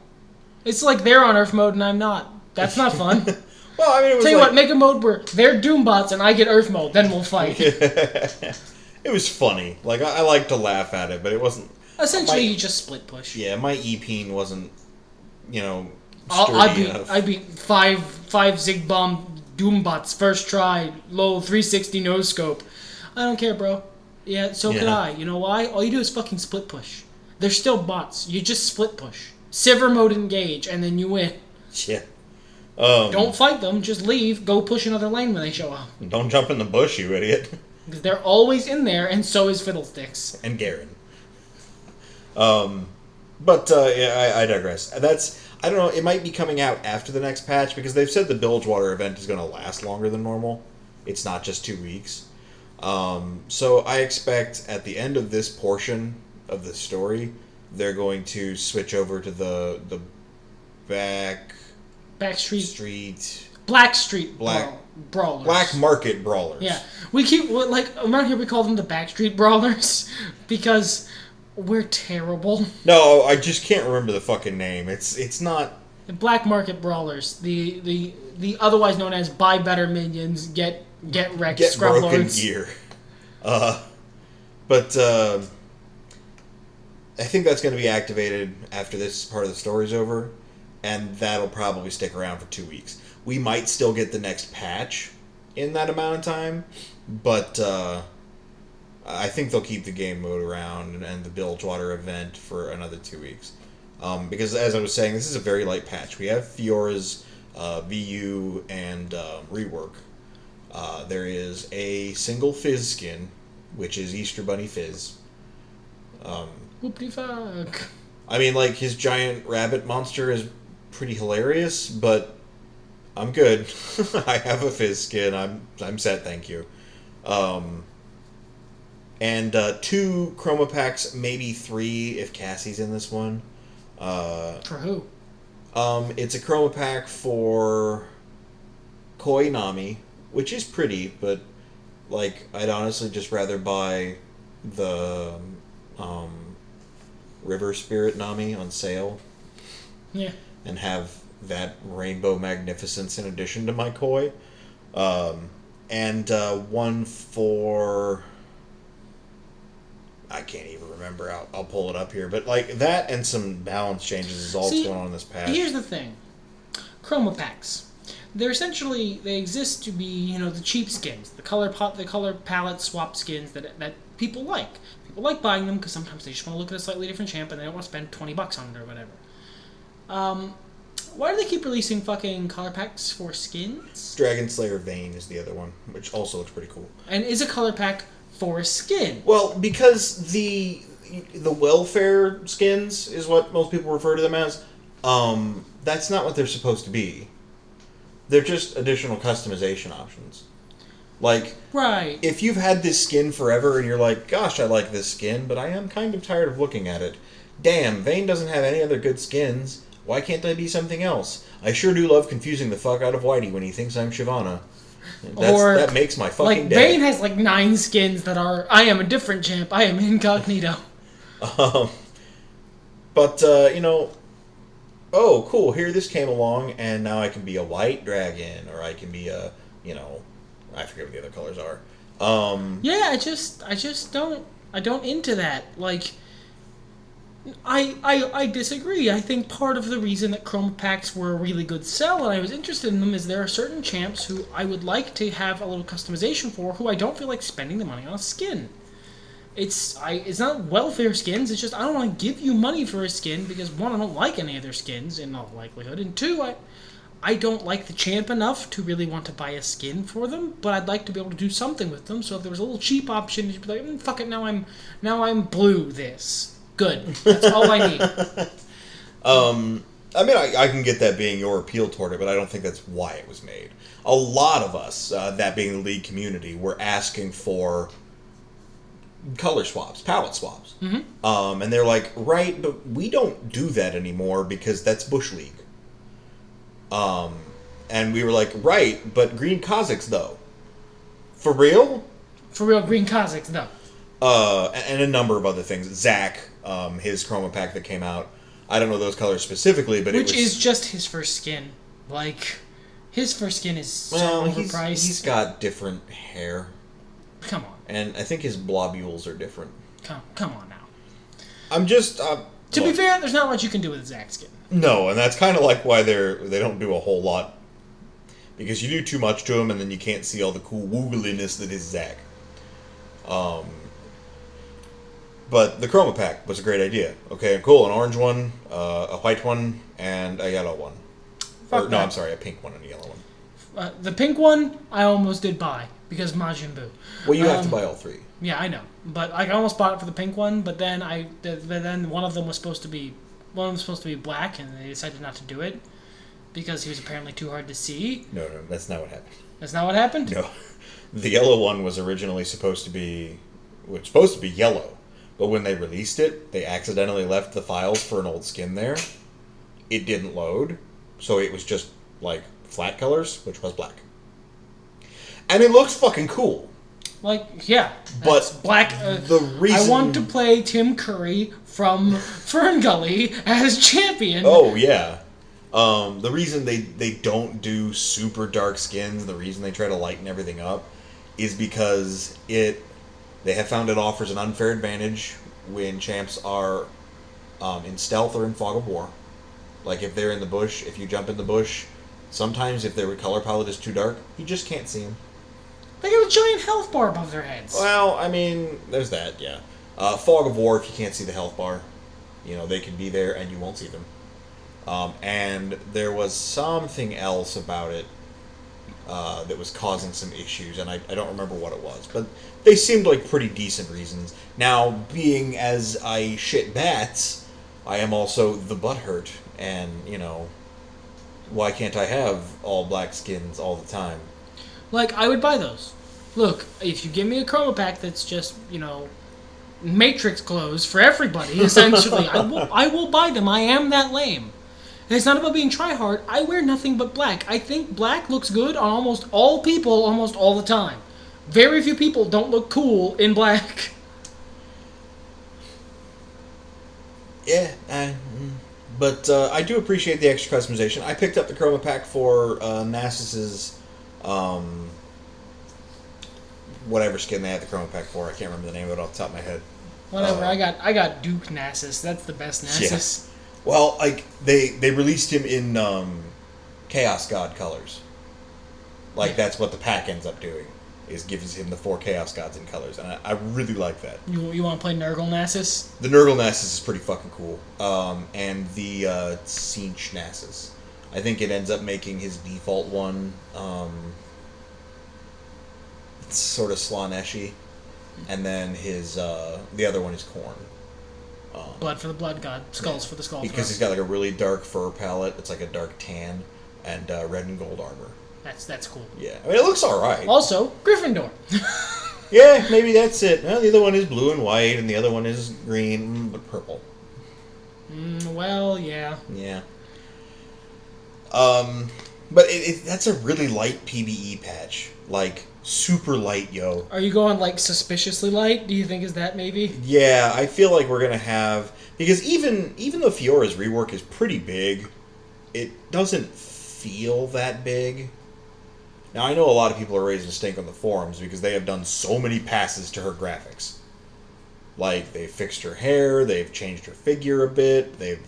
it's like they're on Earth mode and I'm not. That's not fun. Well, I mean, it was Tell you what, make a mode where they're Doombots and I get Earth mode, then we'll fight. It was funny. I like to laugh at it, but it wasn't... Essentially, you just split push. Yeah, my EP wasn't, sturdy enough. I beat five Zig Bomb Doombots first try, low 360 no scope. I don't care, bro. Yeah, so could I. You know why? All you do is fucking split push. They're still bots. You just split push. Sivir mode engage, and then you win. Yeah. Don't fight them. Just leave. Go push another lane when they show up. Don't jump in the bush, you idiot. Because they're always in there, and so is Fiddlesticks. And Garen. I digress. I don't know, it might be coming out after the next patch, because they've said the Bilgewater event is going to last longer than normal. It's not just 2 weeks. So I expect at the end of this portion of the story, they're going to switch over to the Black Street Brawlers. Black Market Brawlers. Yeah. We keep, around here we call them the Backstreet Brawlers, because we're terrible. No, I just can't remember the fucking name. It's not... The Black Market Brawlers. The otherwise known as buy better minions, get wrecked scrub broken lords. gear. I think that's going to be activated after this part of the story's over, and that'll probably stick around for 2 weeks. We might still get the next patch in that amount of time, but I think they'll keep the game mode around and the Bilgewater event for another 2 weeks. Because, as I was saying, this is a very light patch. We have Fiora's VU and rework. There is a single Fizz skin, which is Easter Bunny Fizz. Whoopty fuck. I mean, his giant rabbit monster is pretty hilarious, but I'm good. I have a Fizz skin. I'm set, thank you. And 2 chroma packs, maybe 3 if Cassie's in this one. For who? It's a chroma pack for Koi Nami, which is pretty, but Like, I'd honestly just rather buy the River Spirit Nami on sale. Yeah. And have that rainbow magnificence in addition to my koi. And one for... I can't even remember. I'll pull it up here. But like that and some balance changes is all that's going on in this patch. Here's the thing. Chroma packs. They exist to be, the cheap skins, the color palette swap skins that people like. People like buying them because sometimes they just want to look at a slightly different champ and they don't want to spend $20 on it or whatever. Why do they keep releasing fucking color packs for skins? Dragon Slayer Vayne is the other one, which also looks pretty cool. And is a color pack for a skin? Well, because the welfare skins is what most people refer to them as. That's not what they're supposed to be. They're just additional customization options. Like, right. If you've had this skin forever and you're like, gosh, I like this skin, but I am kind of tired of looking at it. Damn, Vayne doesn't have any other good skins. Why can't I be something else? I sure do love confusing the fuck out of Whitey when he thinks I'm Shyvana. That makes my fucking day. Vayne has 9 skins that are, I am a different champ, I am incognito. But, oh, cool, here this came along, and now I can be a white dragon, or I can be a, I forget what the other colors are. Yeah, I just don't into that. Like, I disagree. I think part of the reason that chroma packs were a really good sell and I was interested in them is there are certain champs who I would like to have a little customization for who I don't feel like spending the money on a skin. It's not welfare skins, it's just I don't want to give you money for a skin because one, I don't like any of their skins in all likelihood, and two, I don't like the champ enough to really want to buy a skin for them, but I'd like to be able to do something with them, so if there was a little cheap option, you'd be like, fuck it, now I'm blue this. Good. That's all I need. I mean, I can get that being your appeal toward it, but I don't think that's why it was made. A lot of us, that being the League community, were asking for color swaps, palette swaps. Mm-hmm. And they're like, right, but we don't do that anymore because that's Bush League. And we were like, right, but Green Kazakhs, though. For real? For real, Green Kazakhs, though. And a number of other things. Zach, his chroma pack that came out. I don't know those colors specifically, but Which is just his first skin. Like, his first skin is so overpriced. He's got different hair. Come on. And I think his blobules are different. Come on now. I'm just... to be fair, there's not much you can do with Zach's skin. No, and that's kind of like why they don't do a whole lot. Because you do too much to him, and then you can't see all the cool woogliness that is Zach. But the chroma pack was a great idea. Okay, cool. An orange one, a white one, and a yellow one. No, I'm sorry, a pink one and a yellow one. The pink one, I almost did buy, because Majin Buu. Well, you have to buy all three. Yeah, I know. But I almost bought it for the pink one, but then one of them was supposed to be black, and they decided not to do it because he was apparently too hard to see. No, that's not what happened. That's not what happened? No. The yellow one was originally supposed to be yellow, but when they released it, they accidentally left the files for an old skin there. It didn't load, so it was just like flat colors, which was black. And it looks fucking cool. Like, yeah. But black. The reason... I want to play Tim Curry from Fern Gully as champion. Oh, yeah. The reason they don't do super dark skins, the reason they try to lighten everything up, is because they have found it offers an unfair advantage when champs are in stealth or in fog of war. Like, if they're in the bush, if you jump in the bush, sometimes if their color palette is too dark, you just can't see them. They have a giant health bar above their heads. Well, I mean, there's that, yeah. Fog of war, if you can't see the health bar, they can be there and you won't see them. And there was something else about it that was causing some issues, and I don't remember what it was. But they seemed like pretty decent reasons. Now, being as I shit bats, I am also the butthurt, and, why can't I have all black skins all the time? Like, I would buy those. Look, if you give me a chroma pack that's just, Matrix clothes for everybody, essentially, I will buy them. I am that lame. And it's not about being try-hard. I wear nothing but black. I think black looks good on almost all people almost all the time. Very few people don't look cool in black. Yeah, but I do appreciate the extra customization. I picked up the chroma pack for Nasus's whatever skin they had the chroma pack for. I can't remember the name of it off the top of my head. Whatever. I got Duke Nasus. That's the best Nasus. Yeah. Well, like they released him in Chaos God colors. Like that's what the pack ends up doing. Is gives him the 4 Chaos Gods in colors, and I really like that. You want to play Nurgle Nasus? The Nurgle Nasus is pretty fucking cool, and the Tzeentch Nasus. I think it ends up making his default one it's sort of Slaaneshi, and then his the other one is Khorne. Blood for the Blood God, Skulls for the Skull. Because he's got like a really dark fur palette. It's like a dark tan, and red and gold armor. That's cool. Yeah, I mean, it looks alright. Also, Gryffindor. Yeah, maybe that's it. Well, the other one is blue and white, and the other one is green, but purple. Well, yeah. Yeah. But that's a really light PvE patch. Like, super light, yo. Are you going, like, suspiciously light? Do you think is that maybe? Yeah, I feel like we're gonna have... Because even though Fiora's rework is pretty big, it doesn't feel that big. Now, I know a lot of people are raising stink on the forums because they have done so many passes to her graphics. Like, they've fixed her hair, they've changed her figure a bit, they've,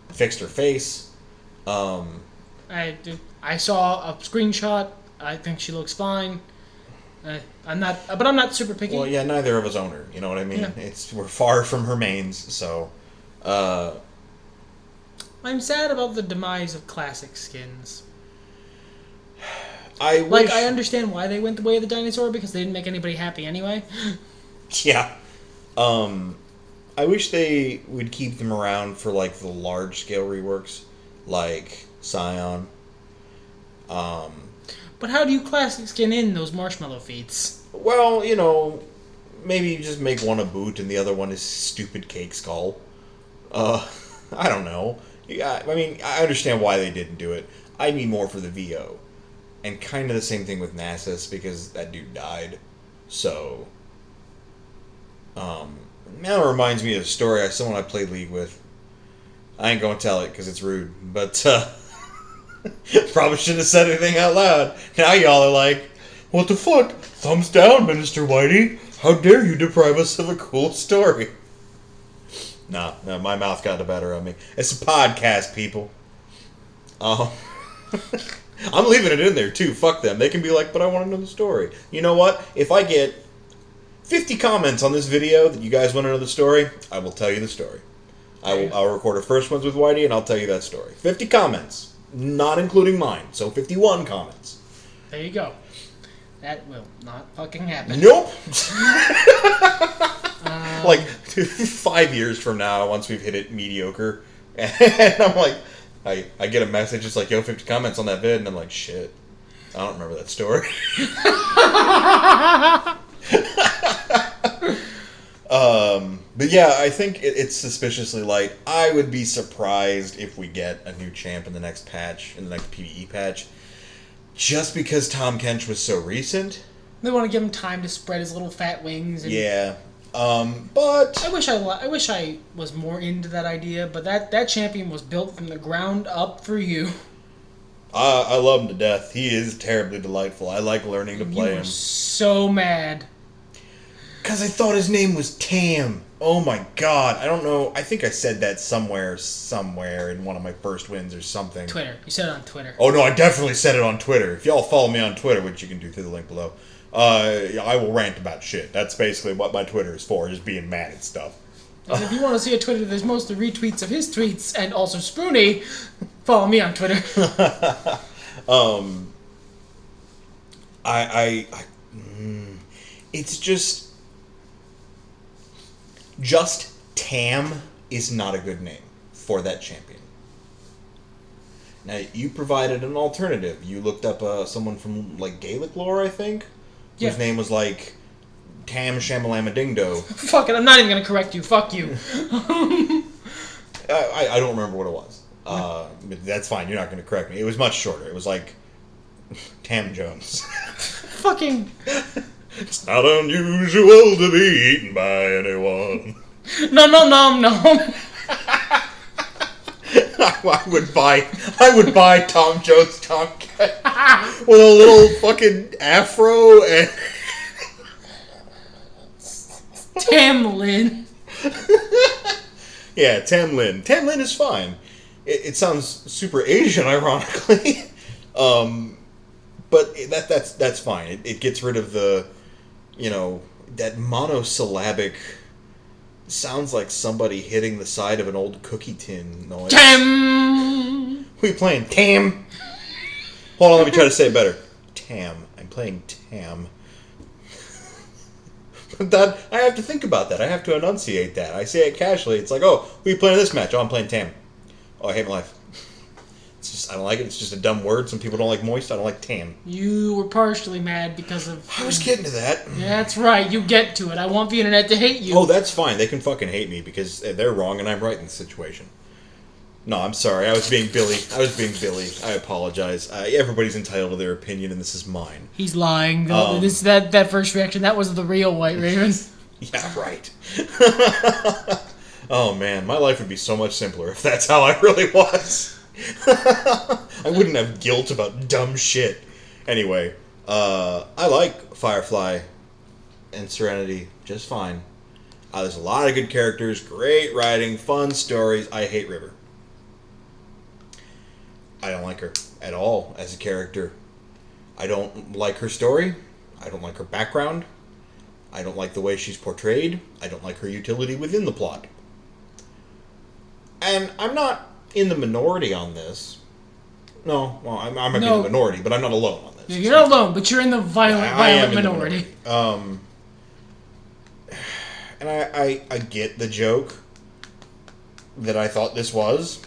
fixed her face. I saw a screenshot. I think she looks fine. I'm not super picky. Well, yeah, neither of us own her, you know what I mean? Yeah. We're far from her mains, so... I'm sad about the demise of classic skins. I understand why they went the way of the dinosaur because they didn't make anybody happy anyway. Yeah. I wish they would keep them around for like the large scale reworks, like Scion. But how do you classic skin in those marshmallow feats? Well, maybe you just make one a boot and the other one is stupid cake skull. I don't know. Yeah, I mean, I understand why they didn't do it. I need more for the VO. And kind of the same thing with Nasus, because that dude died. So, now it reminds me of a story of someone I played League with. I ain't gonna tell it, because it's rude. But, probably shouldn't have said anything out loud. Now y'all are like, what the fuck? Thumbs down, Minister Whitey. How dare you deprive us of a cool story? Nah, my mouth got the better of me. It's a podcast, people. I'm leaving it in there, too. Fuck them. They can be like, but I want to know the story. You know what? If I get 50 comments on this video that you guys want to know the story, I will tell you the story. I'll record a first ones with Whitey, and I'll tell you that story. 50 comments. Not including mine. So 51 comments. There you go. That will not fucking happen. Nope. Like 5 years from now, once we've hit it mediocre, and I'm like, I get a message. It's like, yo, 50 comments on that vid, and I'm like, shit, I don't remember that story. But yeah, I think it's suspiciously light. I would be surprised if we get a new champ in the next patch, in the next PvE patch, just because Tom Kench was so recent. They want to give him time to spread his little fat wings. And yeah. But I wish I was more into that idea. But that champion was built from the ground up for you. I love him to death. He is terribly delightful. I like learning to play him. So mad. Because I thought his name was Tam. Oh my god. I don't know. I think I said that somewhere in one of my first wins or something. Twitter. You said it on Twitter. Oh no, I definitely said it on Twitter. If y'all follow me on Twitter, which you can do through the link below, I will rant about shit. That's basically what my Twitter is for, is being mad at stuff. And if you want to see a Twitter that's mostly retweets of his tweets and also Spoonie, follow me on Twitter. It's just Tam is not a good name for that champion. Now, you provided an alternative. You looked up someone from, like, Gaelic lore, I think? Yeah. Whose name was, like, Tam Shamalama Dingdo. Fuck it, I'm not even going to correct you. Fuck you. I don't remember what it was. But that's fine, you're not going to correct me. It was much shorter. It was, like, Tam Jones. fucking... It's not unusual to be eaten by anyone. No. I would buy Tom Jones Tomcat with a little fucking afro and Tamlin. yeah, Tamlin. Tamlin is fine. It sounds super Asian, ironically, but that's fine. It gets rid of the, that monosyllabic. Sounds like somebody hitting the side of an old cookie tin noise. Tam! Who are you playing? Tam? Hold on, let me try to say it better. Tam. I'm playing Tam. But that, I have to think about that. I have to enunciate that. I say it casually. It's like, oh, who are you playing in this match? Oh, I'm playing Tam. Oh, I hate my life. It's just, I don't like it. It's just a dumb word. Some people don't like moist. I don't like Tam. You were partially mad because of... I was getting to that. Yeah, that's right. You get to it. I want the internet to hate you. Oh, that's fine. They can fucking hate me because they're wrong and I'm right in the situation. No, I'm sorry. I was being Billy. I apologize. Everybody's entitled to their opinion, and this is mine. He's lying. That first reaction, that was the real White Raven. Yeah, right. Oh, man. My life would be so much simpler if that's how I really was. I wouldn't have guilt about dumb shit. Anyway, I like Firefly and Serenity just fine. There's a lot of good characters, great writing, fun stories. I hate River. I don't like her at all as a character. I don't like her story. I don't like her background. I don't like the way she's portrayed. I don't like her utility within the plot. And I'm not in the minority on this. No, well, I might be in the minority, but I'm not alone on this. Yeah, you're not alone, but you're in the violent minority. And I get the joke that I thought this was.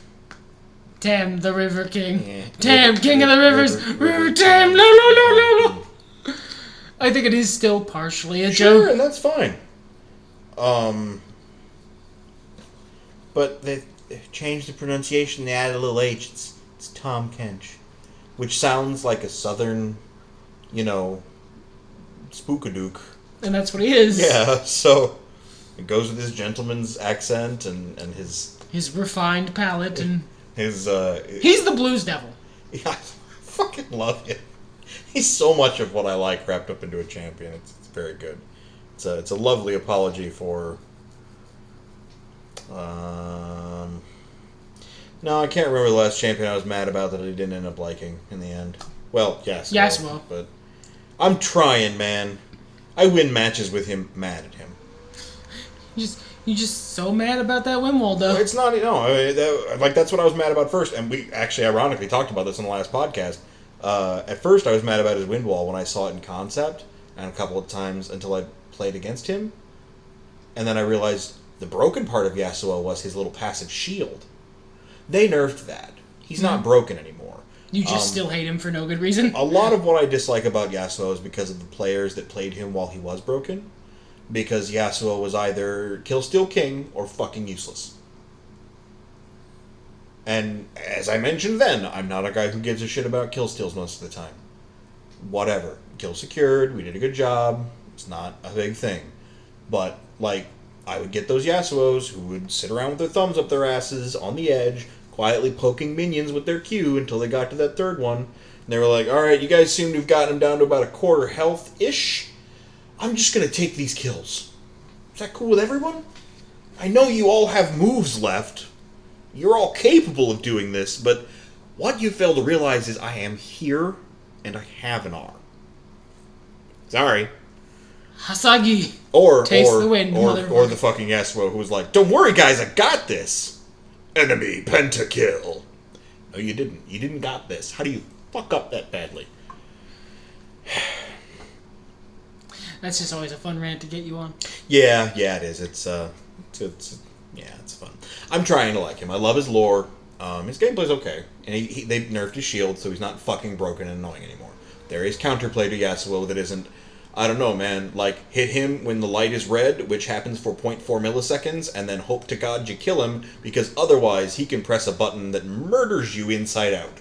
Tam, the River King. Yeah. Tam, King of the Rivers. River Tam, no. I think it is still partially a joke. Sure, and that's fine. But they changed the pronunciation. They added a little H. It's Tom Kench, which sounds like a southern, spookadook. And that's what he is. Yeah, so it goes with his gentleman's accent and his refined palate and his he's the blues devil. Yeah, I fucking love him. He's so much of what I like wrapped up into a champion. It's very good. It's a lovely apology for. No, I can't remember the last champion I was mad about that I didn't end up liking in the end. Well, Yasuo. But I'm trying, man. I win matches with him mad at him. You're just so mad about that Wimwall, though. It's not, that's what I was mad about first. And we actually, ironically, talked about this in the last podcast. At first, I was mad about his Windwall when I saw it in concept, and a couple of times until I played against him. And then I realized the broken part of Yasuo was his little passive shield. They nerfed that. He's not broken anymore. You just still hate him for no good reason? A lot of what I dislike about Yasuo is because of the players that played him while he was broken. Because Yasuo was either Killsteal King or fucking useless. And as I mentioned then, I'm not a guy who gives a shit about killsteals most of the time. Whatever. Kill secured, we did a good job, it's not a big thing. But, I would get those Yasuos who would sit around with their thumbs up their asses on the edge, quietly poking minions with their Q until they got to that third one. And they were like, alright, you guys seem to have gotten him down to about a quarter health-ish. I'm just going to take these kills. Is that cool with everyone? I know you all have moves left. You're all capable of doing this, but what you fail to realize is I am here, and I have an R. Sorry. Hasagi. Taste the wind, or the fucking Yasuo who was like, don't worry guys, I got this. Enemy pentakill. No, you didn't. You didn't got this. How do you fuck up that badly? That's just always a fun rant to get you on. Yeah, it is. It's fun. I'm trying to like him. I love his lore. His gameplay's okay. And they've nerfed his shield, so he's not fucking broken and annoying anymore. There is counterplay to Yasuo that isn't, I don't know, man, hit him when the light is red, which happens for 0.4 milliseconds, and then hope to God you kill him, because otherwise he can press a button that murders you inside out.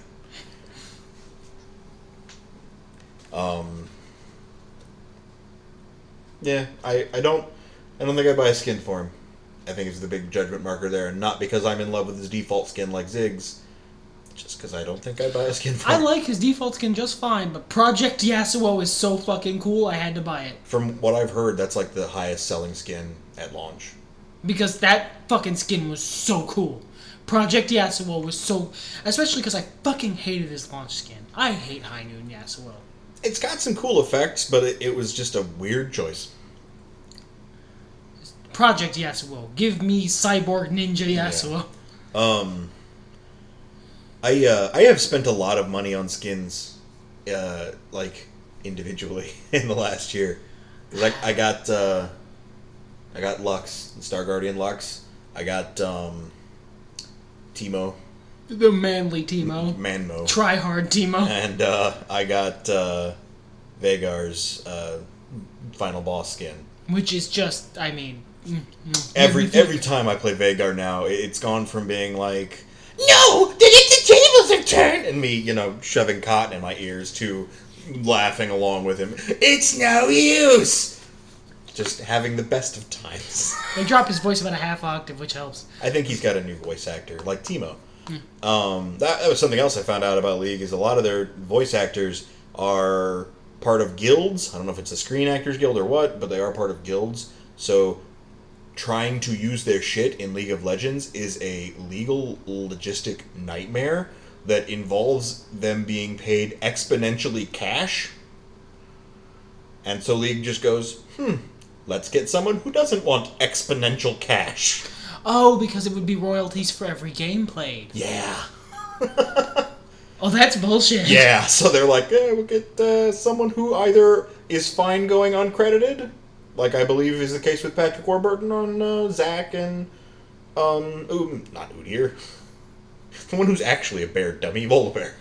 Yeah, I don't think I'd buy a skin for him. I think it's the big judgment marker there, and not because I'm in love with his default skin like Ziggs, just because I don't think I'd buy a skin for him. I like his default skin just fine, but Project Yasuo is so fucking cool, I had to buy it. From what I've heard, that's like the highest selling skin at launch. Because that fucking skin was so cool. Project Yasuo was so... Especially because I fucking hated his launch skin. I hate High Noon Yasuo. It's got some cool effects, but it was just a weird choice. Project Yasuo. Give me Cyborg Ninja Yasuo. Yeah. I have spent a lot of money on skins, like, individually in the last year. Like, I got Lux, Star Guardian Lux. I got, Teemo. The manly Teemo. Manmo. Try hard Teemo. And, I got, Veigar's, final boss skin. Which is just, I mean... Every time I play Veigar now, it's gone from being like, no, the tables are turned, and me, shoving cotton in my ears, to laughing along with him. It's no use. Just having the best of times. They drop his voice about a half octave, which helps. I think he's got a new voice actor, like Teemo. That was something else I found out about League, is a lot of their voice actors are part of guilds. I don't know if it's a Screen Actors Guild or what, but they are part of guilds. So trying to use their shit in League of Legends is a legal logistic nightmare that involves them being paid exponentially cash. And so League just goes, let's get someone who doesn't want exponential cash. Oh, because it would be royalties for every game played. Yeah. Oh, that's bullshit. Yeah, so they're like, we'll get someone who either is fine going uncredited, like I believe is the case with Patrick Warburton on Zac and, not Udyr. Someone who's actually a bear dummy, Volibear.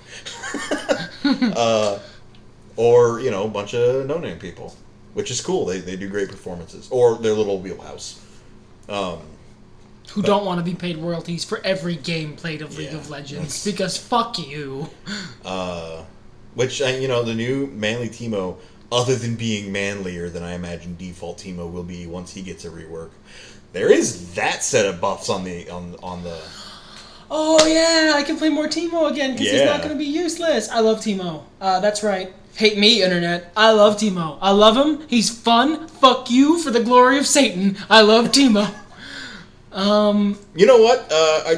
Or, a bunch of no-name people, which is cool. They do great performances. Or their little wheelhouse. Who don't want to be paid royalties for every game played of League of Legends, because fuck you. Which, the new manly Teemo, other than being manlier than I imagine default Teemo will be once he gets a rework, there is that set of buffs on the... Oh yeah, I can play more Teemo again, because he's not going to be useless. I love Teemo. That's right. Hate me, Internet. I love Teemo. I love him. He's fun. Fuck you for the glory of Satan. I love Teemo. You know what?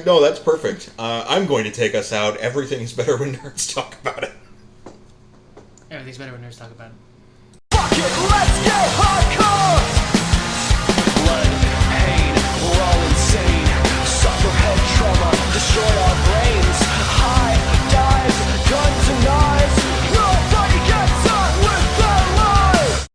No, that's perfect. I'm going to take us out. Everything is better when nerds talk about it. Everything's better when nerds talk about it. Fuck it, let's get hardcore!